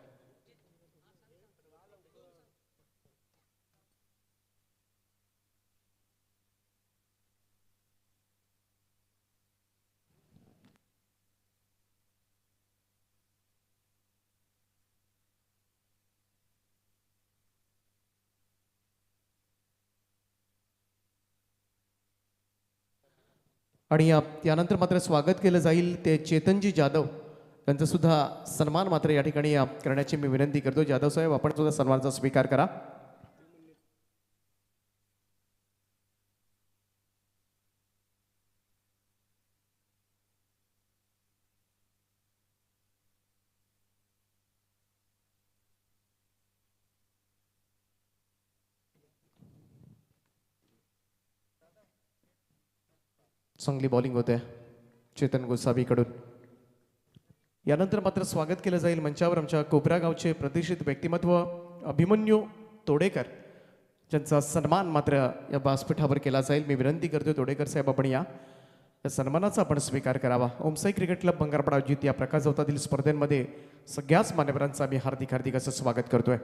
Speaker 1: आणि यानंतर मात्र स्वागत केलं जाईल ते चेतनजी जाधव यांचा सुद्धा सन्मान मात्र या ठिकाणी करण्याची मी विनंती करतो। जाधव साहेब आपण सुद्धा सन्मानाचा स्वीकार करा। चांगली बॉलिंग होते चेतन गोसावीकडून। यानंतर मात्र स्वागत केलं जाईल मंचावर आमच्या कोपरा गावचे प्रतिष्ठित व्यक्तिमत्व अभिमन्यू तोडेकर ज्यांचा सन्मान मात्र या व्यासपीठावर केला जाईल। मी विनंती करतो तोडेकर साहेब आपण या सन्मानाचा आपण स्वीकार करावा। ओमसाई क्रिकेट क्लब भंगारपाडा आयोजित या प्रकाशोत्सवातील स्पर्धेमध्ये सगळ्याच मान्यवरांचा मी हार्दिक हार्दिक असं स्वागत करतोय।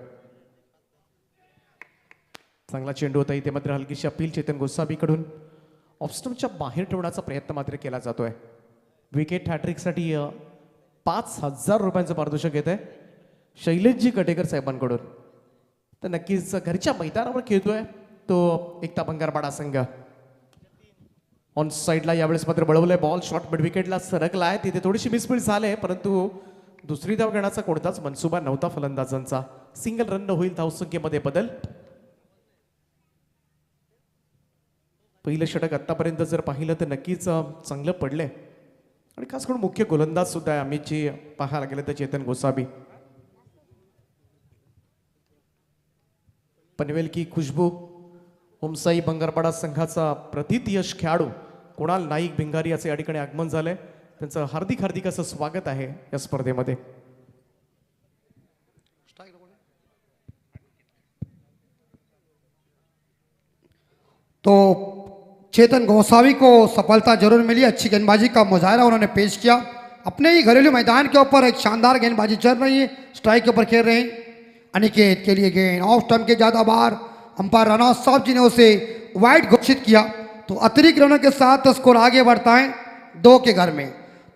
Speaker 1: चांगला चेंडू होता इथे मात्र हलकीशी अपील चेतन गोसावीकडून ऑफस्टमच्या बाहेर ठेवण्याचा प्रयत्न मात्र केला जातोय। विकेट हॅट्रिकसाठी 5,000 रुपयांचं पारितोषिक येत आहे शैलेशजी कटेकर साहेबांकडून। तर नक्कीच घरच्या मैदानावर खेळतोय तो एकता भंगारपाडा संघ। ऑन साईडला यावेळेस मात्र बळवलंय बॉल, शॉट मिड विकेटला सरकला आहे, तिथे थोडीशी मिसफील्ड झाले परंतु दुसरी धाव घेण्याचा कोणताच मनसुबा नव्हता फलंदाजांचा। सिंगल रन होईल धावसंख्येमध्ये बदल। पहिलं षटक आतापर्यंत जर पाहिलं तर नक्कीच चांगलं पडलंय आणि खास करून मुख्य गोलंदाज सुद्धा आहे अमितजी पाहायला गेलं तर चेतन गोसावी। पनवेल की खुशबू ओमसाई भंगारपाडा संघाचा प्रतियश खेळाडू कुणाल नाईक भिंगारी याचे या ठिकाणी आगमन झालंय, त्यांचं हार्दिक हार्दिक असं स्वागत आहे या स्पर्धेमध्ये।
Speaker 5: तो चेतन गोसावी को सफलता जरूर मिली, अच्छी गेंदबाजी का मुजाहरा उन्होंने पेश किया। अपने ही घरेलू मैदान के ऊपर एक शानदार गेंदबाजी चल रही है, स्ट्राइक के ऊपर खेल रहे हैं। अनिकेत के लिए गेंद ऑफ स्टंप के ज़्यादा बार, अंपायर राणा साहब जी ने उसे वाइड घोषित किया। तो अतिरिक्त रनों के साथ स्कोर आगे बढ़ता है 2 के घर में।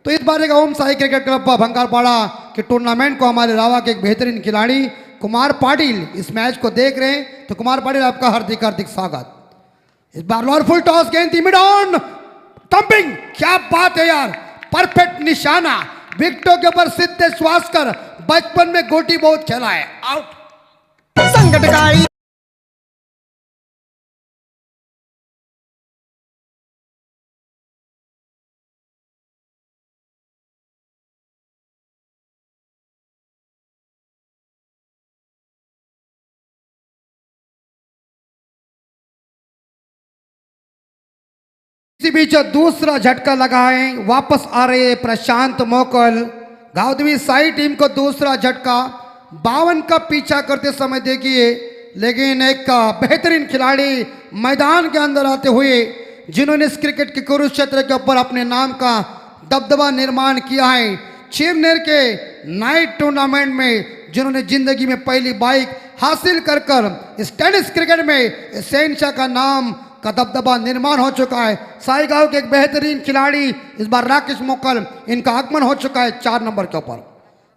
Speaker 5: तो इस बार का ओम साई क्रिकेट क्लब भंगारपाड़ा के टूर्नामेंट को हमारे रावा के एक बेहतरीन खिलाड़ी कुमार पाटिल इस मैच को देख रहे हैं। तो कुमार पाटिल आपका हार्दिक हार्दिक स्वागत। इस बार लॉर्डफुल टॉस गेंद थी मिड ऑन टंपिंग, क्या बात है यार, परफेक्ट निशाना विकेटों के ऊपर सिद्धेश वास्कर। बचपन में गोटी बहुत खेला है, आउट। संकटकाली इसी बीच दूसरा झटका लगा है, वापस आ रहे हैं प्रशांत मोकल। गावदेवी साई टीम को दूसरा झटका 52 का पीछा करते समय देखिए, लेकिन एक बेहतरीन खिलाड़ी मैदान के अंदर आते हुए जिन्होंने इस क्रिकेट के कुरुक्षेत्र के ऊपर अपने नाम का दबदबा निर्माण किया है। छिरनेर के नाइट टूर्नामेंट में जिन्होंने जिंदगी में पहली बाइक हासिल कर इस टेनिस क्रिकेट में शहनशाह का नाम का दबदबा निर्माण हो चुका है। साई गांव के एक बेहतरीन खिलाड़ी इस बार राकेश मोकल, इनका आगमन हो चुका है 4 नंबर के ऊपर।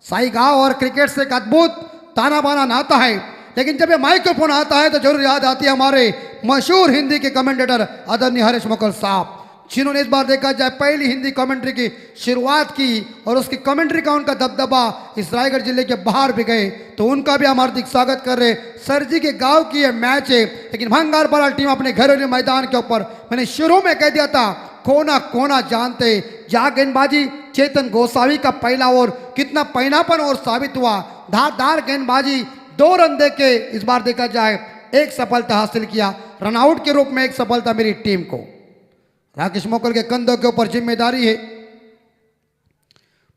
Speaker 5: साई गांव और क्रिकेट से एक अद्भुत ताना बाना नाता है, लेकिन जब ये माइक्रोफोन आता है तो जरूर याद आती है हमारे मशहूर हिंदी के कमेंटेटर आदरणीय हरीश मोकल साहब, जिन्होंने इस बार देखा जाए पहली हिंदी कमेंट्री की शुरुआत की और उसकी कमेंट्री का उनका दबदबा इस रायगढ़ जिले के बाहर भी गए। तो उनका भी हम हार्दिक स्वागत कर रहे। सर जी के गांव की ये मैच है, लेकिन भंगारपाड़ा टीम अपने घरेलू मैदान के ऊपर, मैंने शुरू में कह दिया था कोना कोना जानते। जहाँ गेंदबाजी चेतन गोसावी का पहला ओवर कितना पैनापन और साबित हुआ, धारदार गेंदबाजी 2 रन दे के इस बार देखा जाए एक सफलता हासिल किया। रनआउट के रूप में एक सफलता मेरी टीम को। राकेश मोकल के कंधों के ऊपर जिम्मेदारी है,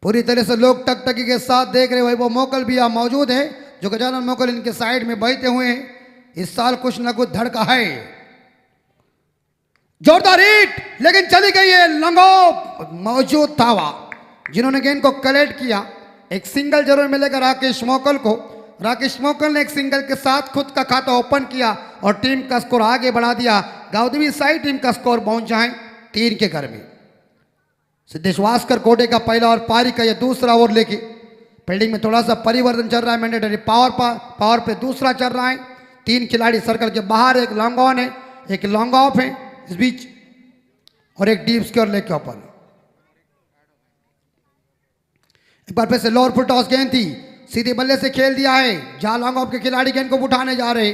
Speaker 5: पूरी तरह से लोग टकटकी के साथ देख रहे। वैभव मोकल भी यहाँ मौजूद है, जो गजानन मोकल इनके साइड में बैठे हुए हैं। इस साल कुछ न कुछ धड़का है। जोरदार हिट, लेकिन चली गई है। लंगो मौजूद था वहां जिन्होंने गेंद को कलेक्ट किया। एक सिंगल जरूर मिलेगा राकेश मोकल को। राकेश मोकल ने एक सिंगल के साथ खुद का खाता ओपन किया और टीम का स्कोर आगे बढ़ा दिया। गावदेवी साई टीम का स्कोर पहुंचा है 3 के घर में। सिद्धेश वास्कर कोटे का पहला और पारी का यह दूसरा ओवर लेके फील्डिंग में थोड़ा सा परिवर्तन चल रहा है। मैंडेटरी पावर पे दूसरा चल रहा है। 3 खिलाड़ी सर्कल के बाहर, एक लॉन्ग ऑन है, एक लॉन्ग ऑफ है इस बीच, और एक डीप स्क्योर लेग के ऊपर। एक बार फिर से लोअर फुट टॉस गेंद थी, सीधे बल्ले से खेल दिया है। जहां लॉन्ग ऑफ के खिलाड़ी गेंद को उठाने जा रहे,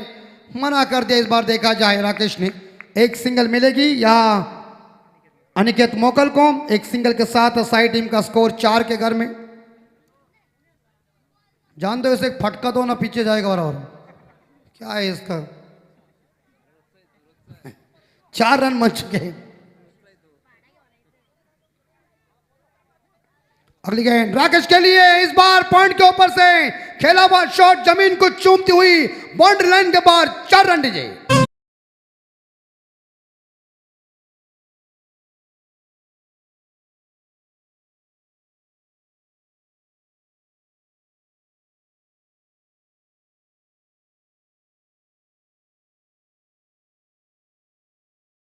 Speaker 5: मना कर दिया। इस बार देखा जाए राकेश ने, एक सिंगल मिलेगी या अनिकेत मोकल को। एक सिंगल के साथ साई टीम का स्कोर 4 के घर में। जानते हो इसे फटका दो ना पीछे जाएगा। और क्या है इसका 4 रन बन चुके हैं। अगली गेंद राकेश के लिए, इस बार पॉइंट के ऊपर से खेला हुआ शॉट जमीन को चूमती हुई बाउंड्री लाइन के बाहर 4 रन दीजिए।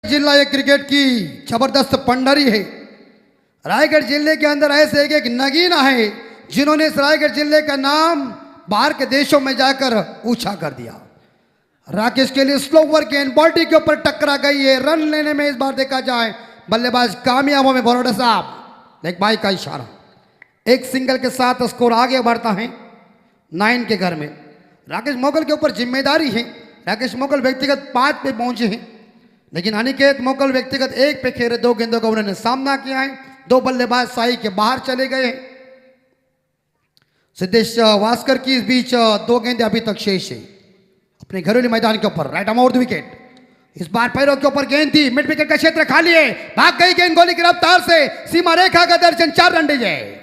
Speaker 5: जिला ये क्रिकेट की जबरदस्त पंडरी है। रायगढ़ जिले के अंदर ऐसे एक नगीना है जिन्होंने इस रायगढ़ जिले का नाम बाहर के देशों में जाकर ऊंचा कर दिया। राकेश के लिए स्लो ओवर गेंद बॉडी के ऊपर टकरा गई है। रन लेने में इस बार देखा जाए बल्लेबाज कामयाब में बरोड़ा साहब। एक भाई का इशारा, एक सिंगल के साथ स्कोर आगे बढ़ता है 9 के घर में। राकेश मोकल के ऊपर जिम्मेदारी है। राकेश मोकल व्यक्तिगत 5 पे पहुंचे हैं, लेकिन अनिकेत मोकल व्यक्तिगत 1 पे खेले। 2 गेंदों का उन्होंने सामना किया है। 2 बल्लेबाज साई के बाहर चले गए हैं। सिद्धेश वास्कर की इस बीच 2 गेंदें अभी तक शेष है अपने घरेलू मैदान के ऊपर। Right out the wicket. इस बार पैरों के ऊपर गेंद थी, मिड विकेट का क्षेत्र खाली है, भाग गई गेंद गोली की रफ्तार से, सीमा रेखा का दर्शन, 4 रन दीजिए।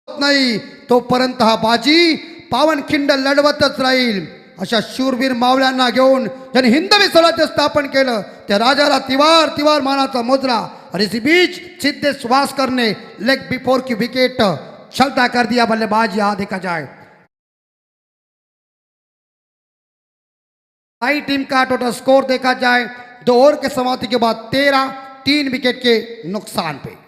Speaker 5: नाही तोपर्यंत हा बाजी पावन खिंड लढवतच राहील। अशा शूरवीर मावळ्यांना घेऊन ज्यांनी हिंदवी स्वराज्य स्थापन केलं त्या राजाला तिवार तिवार मानाचा मुजरा और इसी बीच सीधे श्वास करने लेग बिफोर की विकेट छलता कर दिया बल्लेबाज। यहां देखा जाए आई टीम का टोटल स्कोर देखा जाए 2 ओवर के समाप्ति के बाद 13 3 विकेट के नुकसान पे।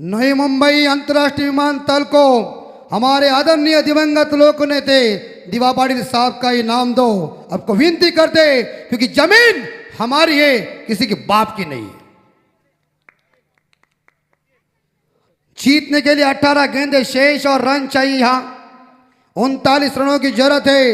Speaker 5: नई मुंबई अंतर्राष्ट्रीय विमानतल को हमारे आदरणीय दिवंगत लोक नेते दिवा पाटिल साहब का इनाम दो। आपको विनती करते क्योंकि जमीन हमारी है, किसी के बाप की नहीं है। जीतने के लिए 18 गेंदे शेष और रन चाहिए। यहां 39 रनों की जरूरत है।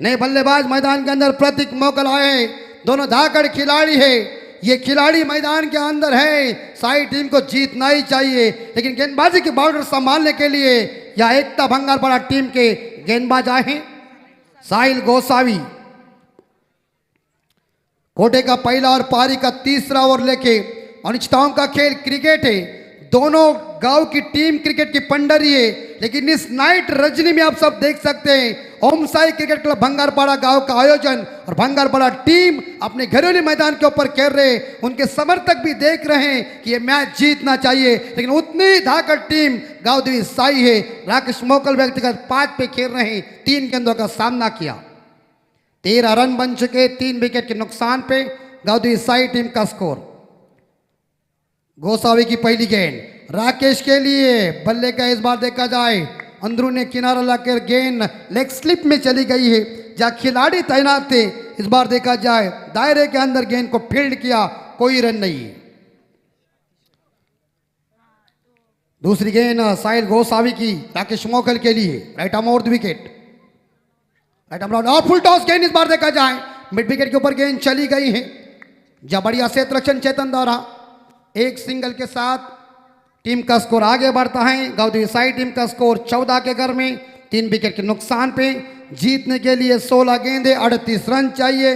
Speaker 5: नए बल्लेबाज मैदान के अंदर प्रतीक मोकल आए, दोनों धाकड़ खिलाड़ी है। ये खिलाड़ी मैदान के अंदर है, साई टीम को जीतना ही चाहिए, लेकिन गेंदबाजी की बॉर्डर संभालने के लिए या एकता भंगारपाड़ा टीम के गेंदबाज आए हैं। साहिल गोसावी कोटे का पहला और पारी का तीसरा ओवर लेके अनिश्चितताओं का खेल क्रिकेट है। दोनों गांव की टीम क्रिकेट की पंडरी है, लेकिन इस नाइट रजनी में आप सब देख सकते हैं ओम साई क्रिकेट क्लब भंगारपाड़ा गांव का आयोजन और भंगारपाड़ा टीम अपने घरेलू मैदान के ऊपर खेल रहे हैं। उनके समर्थक भी देख रहे हैं कि ये मैच जीतना चाहिए, लेकिन उतनी धाकड़ टीम गांव देवी साई है। राकेश मोकल व्यक्तिगत 5 पे खेल रहे हैं, 3 गेंदों का सामना किया, 13 रन बन चुके, 3 विकेट के नुकसान पे गांव देवी साई टीम का स्कोर। गोसावी की पहली गेंद राकेश के लिए, बल्ले का इस बार देखा जाए अंदरूनी किनारा लाकर गेंद लेग स्लिप में चली गई है। जहां खिलाड़ी तैनात थे इस बार देखा जाए दायरे के अंदर गेंद को फील्ड किया, कोई रन नहीं। दूसरी गेंद साहिल गोसावी की राकेश मोकल के लिए, right arm over the wicket, right arm और फुल टॉस गेंद इस बार देखा जाए मिड विकेट के ऊपर गेंद चली गई है। जब बढ़िया सेत रक्षण चेतन द्वारा एक सिंगल के साथ टीम का स्कोर आगे बढ़ता है। गांव साई टीम का स्कोर 14 के घर में, 3 विकेट के नुकसान पे। जीतने के लिए 16 गेंदे 38 रन चाहिए।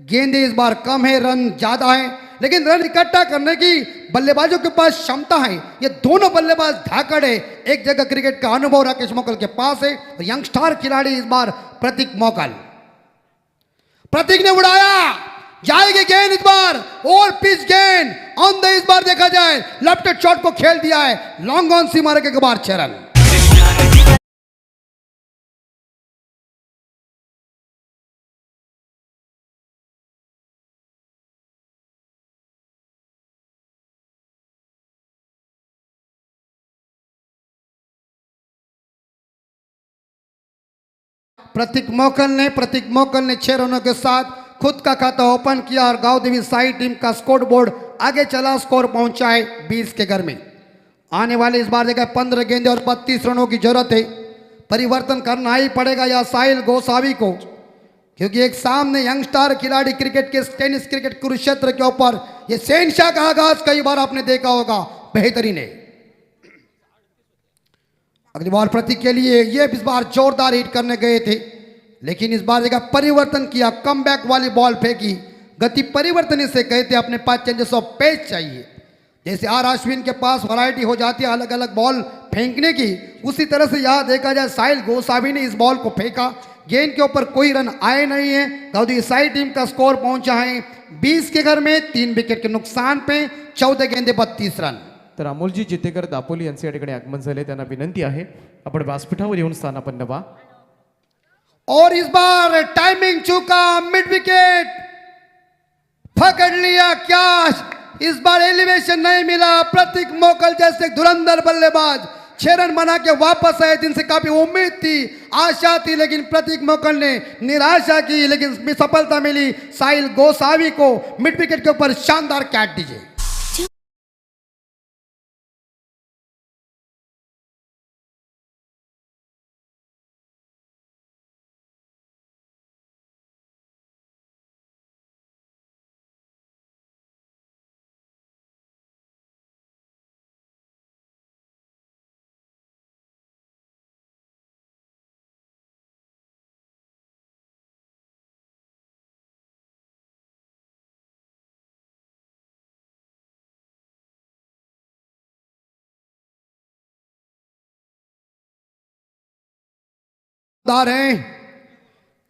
Speaker 5: गेंदे इस बार कम है, रन ज्यादा है, लेकिन रन इकट्ठा करने की बल्लेबाजों के पास क्षमता है। ये दोनों बल्लेबाज धाकड़ है, एक जगह क्रिकेट का अनुभव राकेश मोकल के पास है और यंगस्टार खिलाड़ी इस बार प्रतीक मोकल। प्रतीक ने उड़ाया, जाएगी गेंद इस बार और पिच गेंद ऑन द इस बार देखा जाए लेफ्ट शॉट को खेल दिया है, लॉन्ग ऑन सी मारे के बाद 6 रन। प्रतीक मोकल ने 6 रनों के साथ खुद का खाता ओपन किया और गांव देवी साई टीम का स्कोर बोर्ड आगे चला, स्कोर पहुंचा है 20 के घर में। आने वाले इस बार देखा 15 गेंदे और 32 रनों की जरूरत है। परिवर्तन करना ही पड़ेगा या साहिल गोसावी को, क्योंकि एक सामने यंगस्टार खिलाड़ी क्रिकेट के टेनिस क्रिकेट कुरुक्षेत्र के ऊपर ये शहंशाह का आगाज कई बार आपने देखा होगा, बेहतरीन है। अगली बार प्रतीक के लिए ये इस बार जोरदार हिट करने गए थे, लेकिन इस बार जगह परिवर्तन किया, कमबैक वाली बॉल फेंकी। गति परिवर्तन इसे कहते, अपने पास चेंजेस ऑफ पेस चाहिए। जैसे आर अश्विन के पास वैरायटी हो जाती है अलग अलग बॉल फेंकने की, उसी तरह से यहां देखा जाए साहिल गोसावी ने इस बॉल को फेंका, गेंद के ऊपर कोई रन आए नहीं है। गांधी साई टीम का स्कोर पहुंचा है 20 के घर में, 3 विकेट के नुकसान पे, 14 गेंदे 32 रन।
Speaker 1: तर अमोलजी जितेकर दापोली यांचे या ठिकाणी आगमन झाले, त्यांना विनंती आहे आपण व्यासपीठावर येऊन स्थानापन्न व्हा।
Speaker 5: और इस बार टाइमिंग चूका, मिड विकेट पकड़ लिया कैच। इस बार एलिवेशन नहीं मिला। प्रतीक मोकल जैसे धुरंधर बल्लेबाज 6 रन बना के वापस आए, जिनसे काफी उम्मीद थी, आशा थी, लेकिन प्रतीक मोकल ने निराशा की, लेकिन सफलता मिली साहिल गोसावी को। मिड विकेट के ऊपर शानदार कैच दीजिए। दमदार हैं।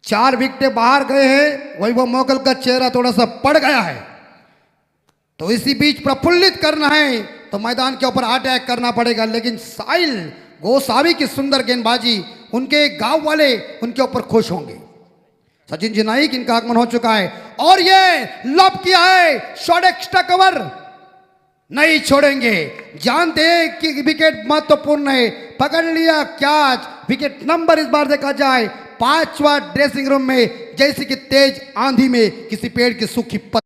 Speaker 5: 4 विकेटें बाहर गए हैं, वैभव मोकल का चेहरा थोड़ा सा पड़ गया है, तो इसी बीच प्रफुल्लित करना है तो मैदान के ऊपर अटैक करना पड़ेगा। लेकिन साहिल गोसावी की सुंदर गेंदबाजी, उनके गांव वाले उनके ऊपर खुश होंगे। सचिन जी नाइक इनका आगमन हो चुका है और ये लॉब किया है, शॉट एक्स्ट्रा कवर नहीं छोड़ेंगे, जानते हैं कि विकेट महत्वपूर्ण है। पकड़ लिया कैच, विकेट नंबर इस बार देखा जाए 5वां ड्रेसिंग रूम में जैसे कि तेज आंधी में किसी पेड़ की सूखी पत्ती।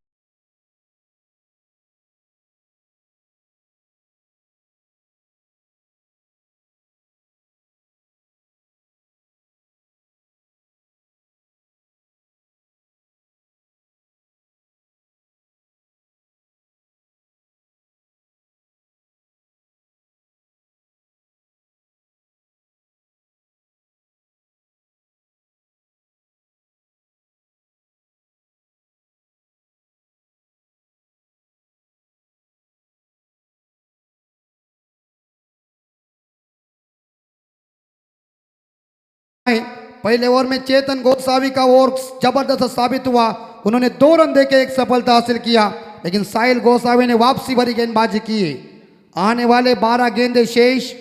Speaker 5: पहले ओवर में चेतन गोसावी का ओवर जबरदस्त साबित हुआ, उन्होंने 2 रन देके एक सफलता हासिल किया। लेकिन साहिल गोसावी ने वापसी भरी गेंदबाजी की है। आने वाले 12 गेंदे शेष,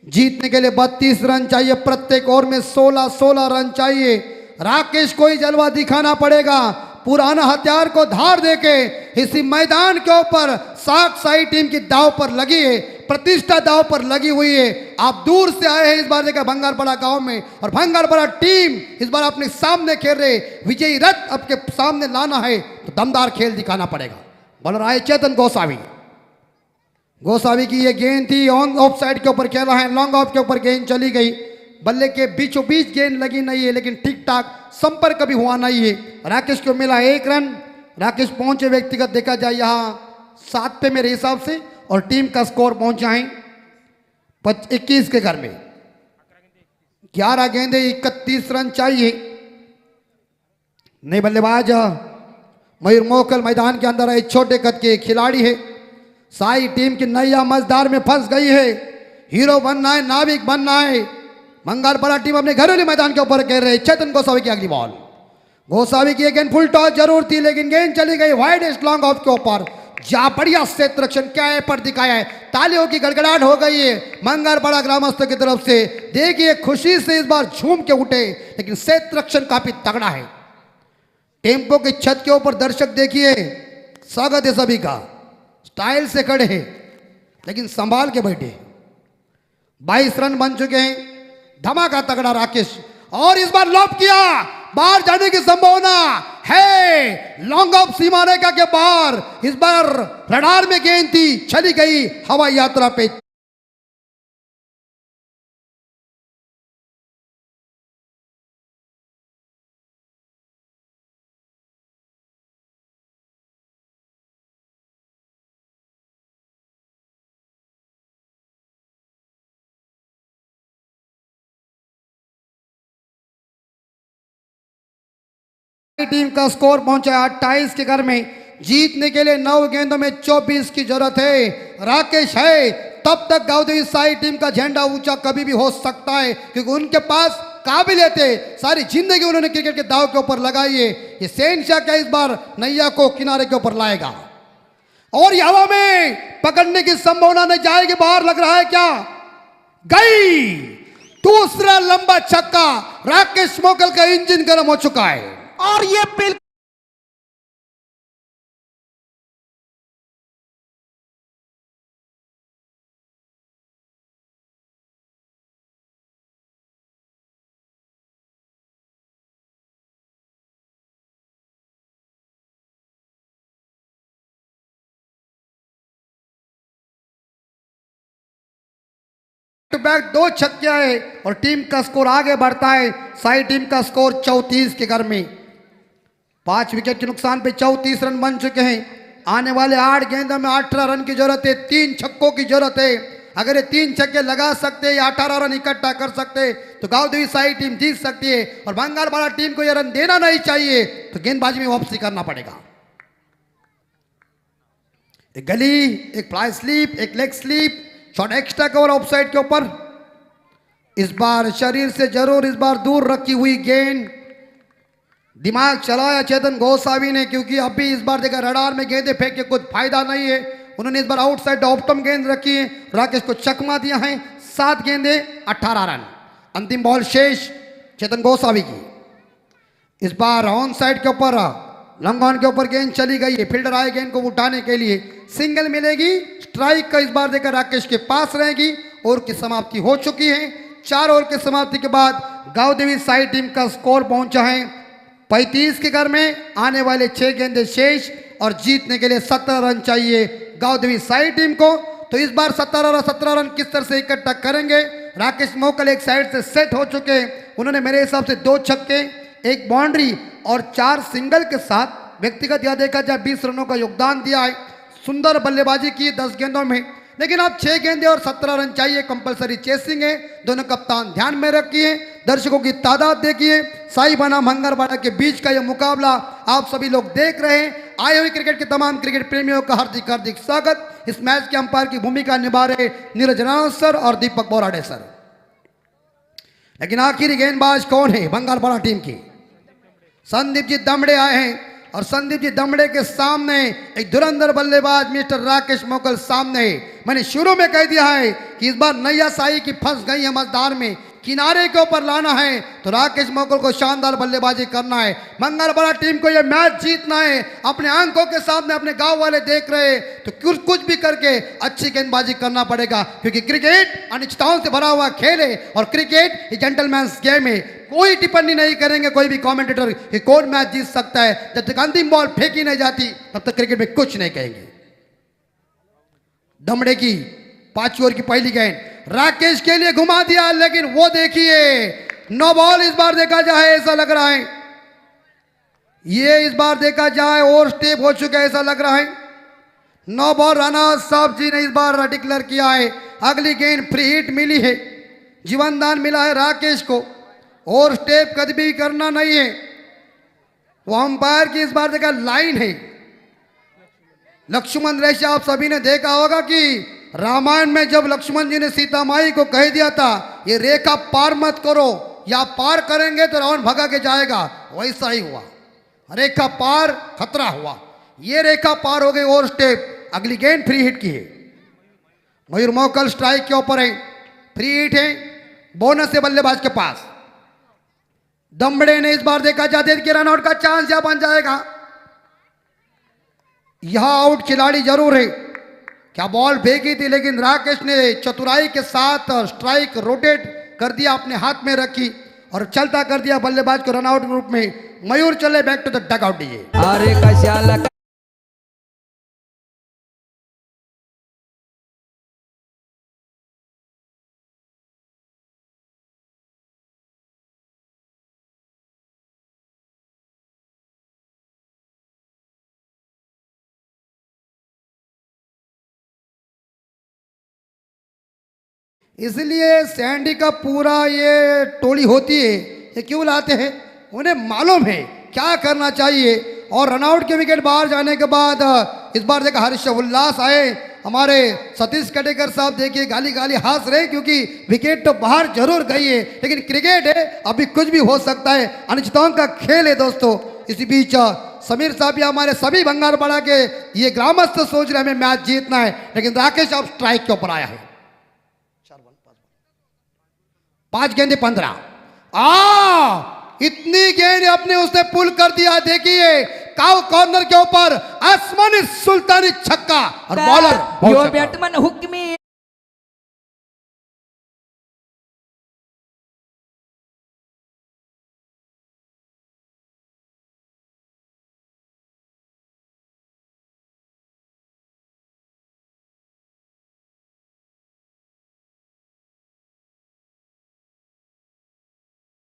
Speaker 5: जीतने के लिए 32 रन चाहिए, प्रत्येक ओवर में 16-16 रन चाहिए। राकेश को ही जलवा दिखाना पड़ेगा, पुराना हथियार को धार देके इसी मैदान के ऊपर साग साई टीम की दाव पर लगी है, प्रतिष्ठा दाव पर लगी हुई है। आप दूर से आए हैं इस बार देखा भंगारपड़ा गांव में, और भंगारपड़ा टीम इस बार अपने सामने खेल रहे, विजयी रथ आपके सामने लाना है तो दमदार खेल दिखाना पड़ेगा। बॉलर आए चेतन गोसावी, गोसावी की ये गेंद थी, ऑन ऑफ साइड के ऊपर खेला है, लॉन्ग ऑफ के ऊपर गेंद चली गई, बल्ले के बीचों बीच गेंद लगी नहीं है, लेकिन ठीक ठाक संपर्क भी हुआ नहीं है। राकेश को मिला 1 रन, राकेश पहुंचे व्यक्तिगत देखा जाए यहाँ 7 पे मेरे हिसाब से, और टीम का स्कोर पहुंचा है 21 के घर में। 11 गेंदे 31 रन चाहिए। नए बल्लेबाज मयूर मोकल मैदान के अंदर एक छोटे कद के खिलाड़ी है। साई टीम की नैया मझधार में फंस गई है, हीरो बनना है, नाविक बनना है। भंगारपड़ा टीम अपने घरेलू मैदान के ऊपर खेल रहे। चेतन गोसावी की अगली बॉल, गोसावी की गेंद फुल टॉस जरूर थी, लेकिन गेंद चली गई वाइडेस्ट लॉन्ग ऑफ के ऊपर। जा बढ़िया क्षेत्र रक्षण क्या है पर दिखाया है, तालियों की गड़गड़ाहट हो गई है भंगारपड़ा ग्रामस्थों की तरफ से। देखिए खुशी से इस बार झूम के उठे, लेकिन क्षेत्र रक्षण काफी तगड़ा है। टेम्पो की छत के ऊपर दर्शक देखिए, स्वागत है सभी का, स्टाइल से खड़े हैं लेकिन संभाल के बैठे। 22 रन बन चुके हैं, धमाका तगड़ा राकेश, और इस बार लॉब किया, बाहर जाने की संभावना है, लॉन्ग ऑफ सीमा रेखा के बाहर। इस बार रडार में गेंद थी, चली गई हवाई यात्रा पे। टीम का स्कोर पहुंचा 28 के घर में। जीतने के लिए 9 गेंदों में 24 की जरूरत है। राकेश है, तब तक गांवदेवी साई टीम का झंडा ऊंचा कभी भी हो सकता है, क्योंकि उनके पास काबिलियत है। सारी जिंदगी उन्होंने क्रिकेट के दाव के ऊपर लगाई है। ये शहनशाह क्या इस बार नैया को किनारे के ऊपर लाएगा, और ये हवा में पकड़ने की संभावना नहीं जाएगी, बाहर लग रहा है क्या, गई। दूसरा लंबा छक्का, राकेश मोकल का इंजन गर्म हो चुका है,
Speaker 1: और ये बिल्कुल
Speaker 5: बैक 2 छक्के आए और टीम का स्कोर आगे बढ़ता है। साई टीम का स्कोर 34 के घर में। 5 विकेट के नुकसान पे 34 रन बन चुके हैं। आने वाले 8 गेंदों में 18 रन की जरूरत है, 3 छक्कों की जरूरत है। अगर ये 3 छक्के लगा सकते या 18 रन इकट्ठा कर सकते तो गांवदेवी साई टीम जीत सकती है, और भंगारपड़ा टीम को यह रन देना नहीं चाहिए, तो गेंदबाजी में वापसी करना पड़ेगा। एक गली, एक फ्लाई स्लीप, एक leg slip, shot extra cover off side के ऊपर। इस बार शरीर से जरूर इस बार दूर रखी हुई गेंद, दिमाग चलाया चेतन गोसावी ने, क्योंकि अभी इस बार देखा रडार में गेंदें फेंक के कुछ फायदा नहीं है। उन्होंने इस बार आउटसाइड ऑप्टम गेंद रखी है, राकेश को चकमा दिया है। 7 गेंदें 18 रन। अंतिम बॉल शेष चेतन गोसावी की। इस बार ऑन साइड के ऊपर लॉन्ग ऑन के ऊपर गेंद चली गई है, फील्डर आए गेंद को उठाने के लिए, सिंगल मिलेगी। स्ट्राइक का इस बार देखकर राकेश के पास रहेगी। ओवर की समाप्ति हो चुकी है। 4 ओवर की समाप्ति के बाद गांव देवी साई टीम का स्कोर पहुंचा है 35 के घर में। आने वाले 6 गेंदे शेष और जीतने के लिए 17 रन चाहिए गांव देवी साई टीम को। तो इस बार 17 रन किस तरह से इकट्ठा करेंगे। राकेश मोकल एक साइड से सेट हो चुके हैं। उन्होंने मेरे हिसाब से 2 छक्के, 1 बाउंड्री और 4 सिंगल के साथ व्यक्तिगत या देखा जाए 20 रनों का योगदान दिया है। सुंदर बल्लेबाजी की 10 गेंदों में, लेकिन अब 6 गेंदे और 17 रन चाहिए। कंपलसरी चेसिंग है, दोनों कप्तान ध्यान में रखिए। दर्शकों की तादाद देखिए। साई बनाम भंगारपाड़ा के बीच का यह मुकाबला आप सभी लोग देख रहे हैं। आए हुए क्रिकेट के तमाम क्रिकेट प्रेमियों का हार्दिक हार्दिक स्वागत। इस मैच के अंपायर की भूमिका निभा रहे नीरज राणा सर और दीपक बोराडे सर। लेकिन आखिरी गेंदबाज कौन है भंगारपाड़ा टीम की? संदीप जी दमड़े आए हैं और संदीप जी दमड़े के सामने एक धुरंधर बल्लेबाज मिस्टर राकेश मोकल सामने। मैंने शुरू में कह दिया है कि इस बार नैया साई की फंस गई है मजदार में, किनारे के ऊपर लाना है तो राकेश मोकल को शानदार बल्लेबाजी करना है। मंगलपाड़ा टीम को यह मैच जीतना है। अपने आंखों के सामने अपने गांव वाले देख रहे तो कुछ भी करके अच्छी गेंदबाजी करना पड़ेगा, क्योंकि क्रिकेट अनिश्चितताओं से भरा हुआ खेल है और क्रिकेट ये जेंटलमैन्स गेम है। कोई टिप्पणी नहीं करेंगे कोई भी कमेंटेटर कि कौन मैच जीत सकता है। जब तक अंतिम बॉल फेंकी नहीं जाती तब तक क्रिकेट में कुछ नहीं कहेंगे। दमड़े की 5 ओवर की पहली गेंद राकेश के लिए घुमा दिया, लेकिन वो देखिए 9 बॉल इस बार देखा जाए ऐसा लग रहा है। ये इस बार देखा जाए ओवर स्टेप हो चुका है ऐसा लग रहा है। 9 बॉल राणा साहब जी ने इस बार डिक्लेयर किया है। अगली गेंद फ्री हिट मिली है, जीवनदान मिला है राकेश को। और स्टेप कभी भी करना नहीं है। वो अंपायर की इस बार देखा लाइन है लक्ष्मण रेखा। आप सभी ने देखा होगा कि रामायण में जब लक्ष्मण जी ने सीता माई को कह दिया था ये रेखा पार मत करो, या पार करेंगे तो रावण भगा के जाएगा, वैसा ही हुआ। रेखा पार खतरा हुआ, ये रेखा पार हो गई ओवर स्टेप। अगली गेंद फ्री हिट की है। मयूर मोकल स्ट्राइक के ऊपर है, फ्री हिट है, बोनस है बल्लेबाज के पास। दमड़े ने इस बार देखा जाते कि रन आउट का चांस यहां बन जाएगा। यहां आउट खिलाड़ी जरूर है। क्या बॉल फेंकी थी, लेकिन राकेश ने चतुराई के साथ स्ट्राइक रोटेट कर दिया, अपने हाथ में रखी और चलता कर दिया बल्लेबाज को रन आउट ग्रुप में। मयूर चले back to the dugout.
Speaker 3: अरे कशाला
Speaker 5: इसलिए सैंडी का पूरा ये टोली होती है, ये क्यों लाते हैं, उन्हें मालूम है क्या करना चाहिए। और रनआउट के विकेट बाहर जाने के बाद इस बार देखा हर्ष उल्लास आए। हमारे सतीश कटेकर साहब देखिए गाली गाली हंस रहे, क्योंकि विकेट तो बाहर जरूर गई है, लेकिन क्रिकेट है, अभी कुछ भी हो सकता है, अनिश्चितताओं का खेल है दोस्तों। इसी बीच समीर साहब या हमारे सभी भंगारपाड़ा के ये ग्रामस्थ सोच रहे हमें मैच जीतना है, लेकिन राकेश अब स्ट्राइक के ऊपर आया है। 5 गेंदे 15। इतनी गेंद अपने उसने पुल कर दिया। देखिए काउ कॉर्नर के ऊपर आसमानी सुल्तानी छक्का और बॉलर
Speaker 6: योर बैट्समैन हुक में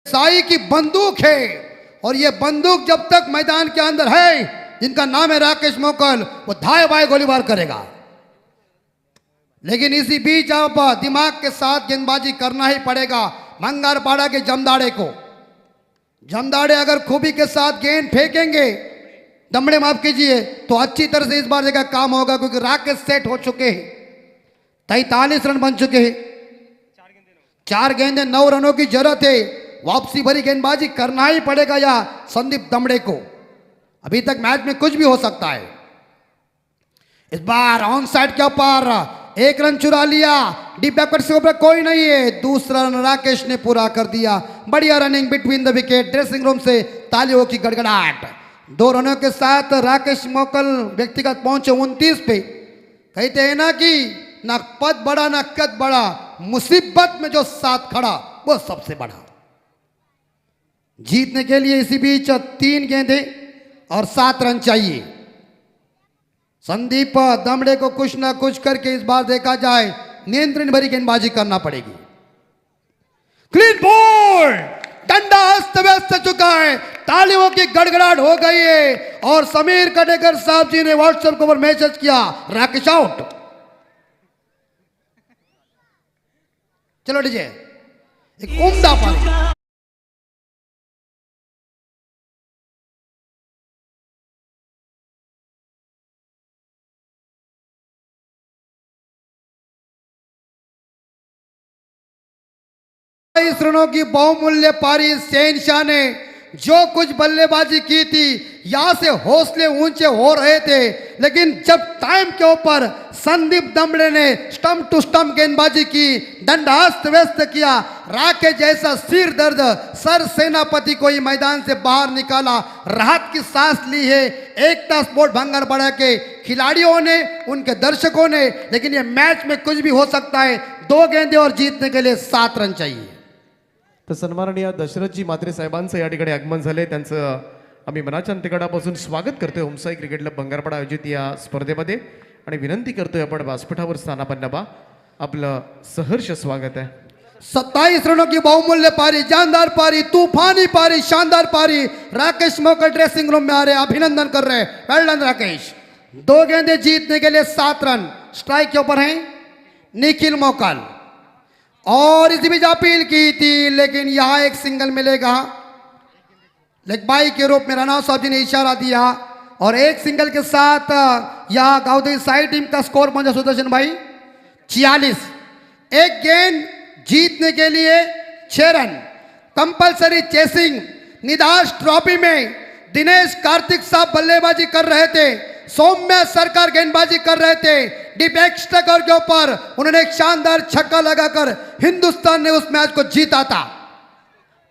Speaker 5: साई की बंदूक है, और ये बंदूक जब तक मैदान के अंदर है, जिनका नाम है राकेश मोकल, वो धाए बाएं गोलीबार करेगा। लेकिन इसी बीच आप दिमाग के साथ गेंदबाजी करना ही पड़ेगा भंगारपाड़ा के जमदाड़े को। जमदाड़े अगर खूबी के साथ गेंद फेंकेंगे, दमड़े माफ कीजिए, तो अच्छी तरह से इस बार देखा काम होगा, क्योंकि राकेश सेट हो चुके हैं। 43 रन बन चुके हैं। 4 गेंदें 9 रनों की जरूरत है। वापसी भरी गेंदबाजी करना ही पड़ेगा या संदीप दमड़े को। अभी तक मैच में कुछ भी हो सकता है। इस बार ऑन साइड के ऊपर 1 रन चुरा लिया। डीप बैकवर्ड से ऊपर कोई नहीं है। दूसरा रन राकेश ने पूरा कर दिया। बढ़िया running between the wicket. Dressing room से तालियों की गड़गड़ाहट। 2 रनों के साथ राकेश मोकल व्यक्तिगत पहुंचे 29 पे। कहते हैं ना कि ना पद बड़ा ना कद बड़ा, मुसीबत में जो साथ खड़ा वो सबसे बड़ा। जीतने के लिए इसी बीच 3 गेंदें और 7 रन चाहिए। संदीप दमड़े को कुछ ना कुछ करके इस बार देखा जाए नियंत्रण भरी गेंदबाजी करना पड़ेगी। Clean ball. डंडा अस्त व्यस्त चुका है। तालियों की गड़गड़ाहट हो गई है और समीर कटेकर साहब जी ने व्हाट्सएप के ऊपर मैसेज किया, राकेश आउट। चलो डीजे, एक उम्दा पारी। इस रनों की बहुमूल्य पारी शहनशाह ने जो कुछ बल्लेबाजी की थी, यहां से हौसले ऊंचे हो रहे थे, लेकिन जब टाइम के ऊपर संदीप दमड़े ने स्टंप टू स्टंप गेंदबाजी की, डंडा अस्त व्यस्त किया, राकेश जैसा सिर दर्द सर सेनापति को ही मैदान से बाहर निकाला, राहत की सांस ली है एकता स्पोर्ट भंगरपड़ा के खिलाड़ियों ने, उनके दर्शकों ने। लेकिन ये मैच में कुछ भी हो सकता है। 2 गेंदें और जीतने के लिए 7 रन चाहिए।
Speaker 1: तर सन्माननीय दशरथजी म्हात्रे साहेबांचं या ठिकाणी आगमन झालंय. त्यांचं आम्ही मनाच्या अंतकडापासून स्वागत करतोय होमसाई क्रिकेट क्लब भंगारपाडा आयोजित या स्पर्धेमध्ये आणि विनंती करतोय आपण व्यासपीठावर स्थानापन्न व्हा. आपलं सहर्ष स्वागत आहे.
Speaker 5: 27 रनों की बहुमूल्य पारी, जानदार पारी, तूफानी पारी, शानदार पारी। राकेश मोकल ड्रेसिंग रूम में आ रहे, अभिनंदन कर रहे हैं। वेल डन राकेश। 2 गेंदें जीतने के लिए 7 रन। स्ट्राइक के ऊपर हैं निखिल मोकल और इसी बीच अपील की थी, लेकिन यहां एक सिंगल मिलेगा। लेग बाई के रूप में रनौत साहब जी ने इशारा दिया और एक सिंगल के साथ यहां गाउदी साई टीम का स्कोर पहुंचा सुदर्शन भाई 46। एक गेंद जीतने के लिए 6 run. Compulsory chasing. Nidahas trophy में दिनेश कार्तिक साहब बल्लेबाजी कर रहे थे, सौम्य सरकार गेंदबाजी कर रहे थे। डीप एक्स्ट्रा के ऊपर उन्होंने एक शानदार छक्का लगाकर हिंदुस्तान ने उस मैच को जीता था।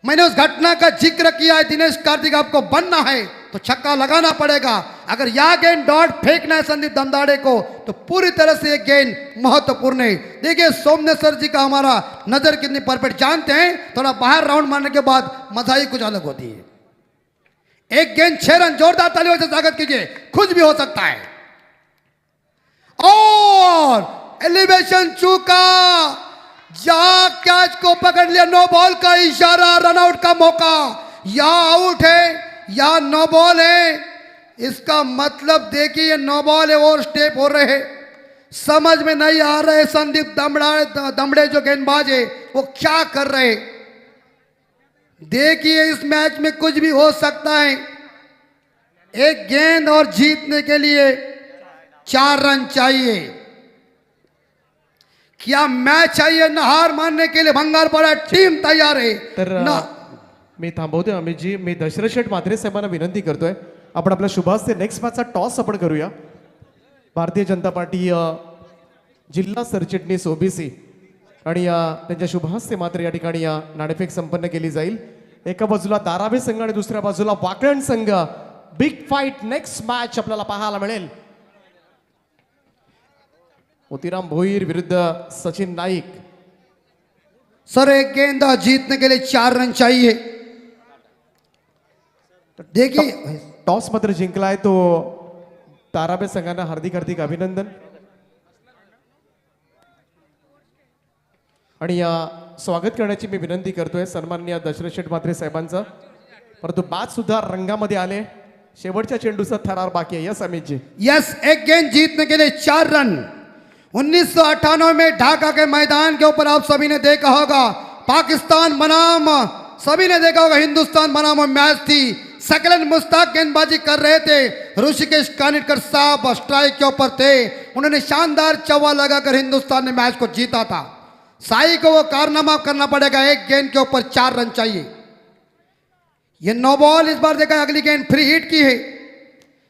Speaker 5: मैंने उस घटना का जिक्र किया है। दिनेश कार्तिक आपको बनना है तो छक्का लगाना पड़ेगा। अगर यह गेंद डॉट फेंकना है संदीप दमदाड़े को तो पूरी तरह से यह गेंद महत्वपूर्ण है। देखिए सोमने सर जी का हमारा नजर कितनी परफेक्ट जानते हैं। थोड़ा बाहर राउंड मारने के बाद मजा ही कुछ अलग होती है। एक गेंद 6 रन। जोरदार तालियों से स्वागत कीजिए। कुछ भी हो सकता है। और एलिवेशन चूका, या कैच को पकड़ लिया। नो बॉल का इशारा, रन आउट का मौका। या आउट है या नो बॉल है, इसका मतलब देखिए नो बॉल है और स्टेप हो रहे हैं। समझ में नहीं आ रहे संदीप दमड़े जो गेंदबाज है वो क्या कर रहे। देखिए इस मैच में कुछ भी हो सकता है। एक गेंद और जीतने के लिए 4 रन चाहिए। क्या मैच चाहिए न हार मानने के लिए भंगारपाडा टीम तैयार आहे.
Speaker 1: तर मी थांबवतोय अमितजी. मी दशरथ शेठ म्हात्रे साहेबांना विनंती करतोय आपण आपल्या शुभास्ते नेक्स्ट मॅचचा टॉस आपण करूया. भारतीय जनता पार्टी जिल्हा सरचिटणीस ओबीसी आणि त्यांच्या शुभास्ते मात्र या ठिकाणी नाणेफेक संपन्न केली जाईल. एका बाजूला दारावे संघ आणि दुसऱ्या बाजूला वाकळण संघ. बिग फाईट नेक्स्ट मॅच आपल्याला पाहायला मिळेल. मोतीराम भोईर विरुद्ध सचिन नाईक.
Speaker 5: सर एक गेंद जीतने के लिए 4 रन चाहिए. देखिए
Speaker 1: टॉस मात्र जिंकलाय तो ताराबे संघांना हार्दिक हार्दिक अभिनंदन. आणि स्वागत करण्याची मी विनंती करतोय सन्माननीय दशरथ शेठ म्हात्रे साहेबांचं. परंतु बाद सुद्धा रंगामध्ये आले. शेवटच्या चेंडूचा थरार बाकी है. यस अमित जी.
Speaker 5: यस एक गेंद जीतने के लिए 4 रन. 1998 में ढाका के मैदान के ऊपर आप सभी ने देखा होगा पाकिस्तान बनाम, सभी ने देखा होगा हिंदुस्तान बनाम मैच थी. सकलन मुश्ताक गेंदबाजी कर रहे थे. ऋषिकेश कानिटकर साहब स्ट्राइक के ऊपर थे. उन्होंने शानदार चौवा लगाकर हिंदुस्तान ने मैच को जीता था. साई को वो कारनामा करना पड़ेगा, एक गेंद के ऊपर 4 रन चाहिए। ये 9 बॉल इस बार देखा, अगली गेंद फ्री हिट की है।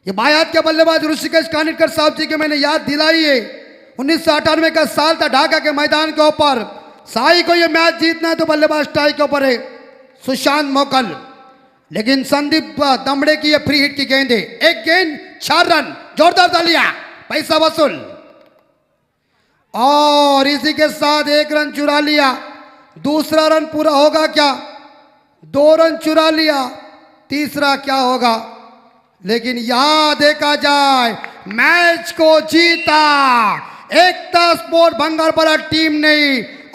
Speaker 5: ये बायात के बल्लेबाज ऋषिकेश कानिटकर साहब जी के मैंने याद दिलाई है। 1998 का साल था, ढाका के मैदान के ऊपर। साई को ये मैच जीतना है तो बल्लेबाज टाई के ऊपर है सुशांत मोकल, लेकिन संदीप दमड़े की ये फ्री हिट की गेंद है। एक गेंद 4 रन, जोरदार तालियां, पैसा वसूल। और इसी के साथ 1 रन चुरा लिया। दूसरा रन पूरा होगा क्या? 2 रन चुरा लिया, तीसरा क्या होगा? लेकिन यहां देखा जाए मैच को जीता एकता स्पोर्ट भंगारपाड़ा टीम ने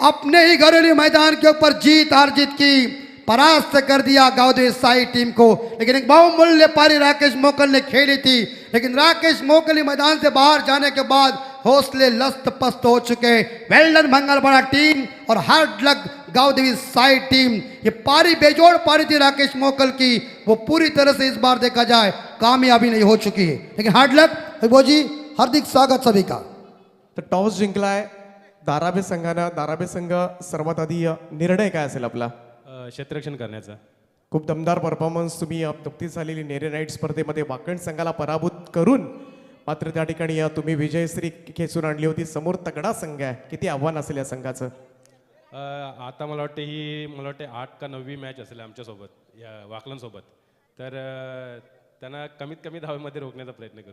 Speaker 5: अपने ही घरेलू मैदान के ऊपर जीत हार जीत की, परास्त कर दिया गांवदेवी साई टीम को। लेकिन एक बहुमूल्य पारी राकेश मोकल ने खेली थी, लेकिन राकेश मोकल मैदान से बाहर जाने के बाद हौसले लस्त पस्त हो चुके। वेल्डन भंगारपाड़ा टीम और हार्ड लक गांवदेवी साई टीम। ये पारी बेजोड़ पारी थी राकेश मोकल की, वो पूरी तरह से इस बार देखा जाए कामयाबी नहीं हो चुकी है। लेकिन हार्ड लक जी, हार्दिक स्वागत सभी का।
Speaker 1: तर टॉस जिंकलाय धाराबे संघानं। धाराबे संघ सर्वात आधी निर्णय काय असेल आपला?
Speaker 6: क्षेत्ररक्षण करण्याचा.
Speaker 1: खूप दमदार परफॉर्मन्स तुम्ही नुकतीच झालेली नेरे नाईट स्पर्धेमध्ये वाकण संघाला पराभूत करून मात्र त्या ठिकाणी तुम्ही विजयश्री खेचून आणली होती. समोर तगडा संघ आहे, किती आव्हान असेल या संघाचं?
Speaker 6: आता मला वाटते 8 का 9वी मॅच असेल आमच्यासोबत या वाकलनसोबत. तर त्यांना कमीत कमी धावेमध्ये रोखण्याचा प्रयत्न करू.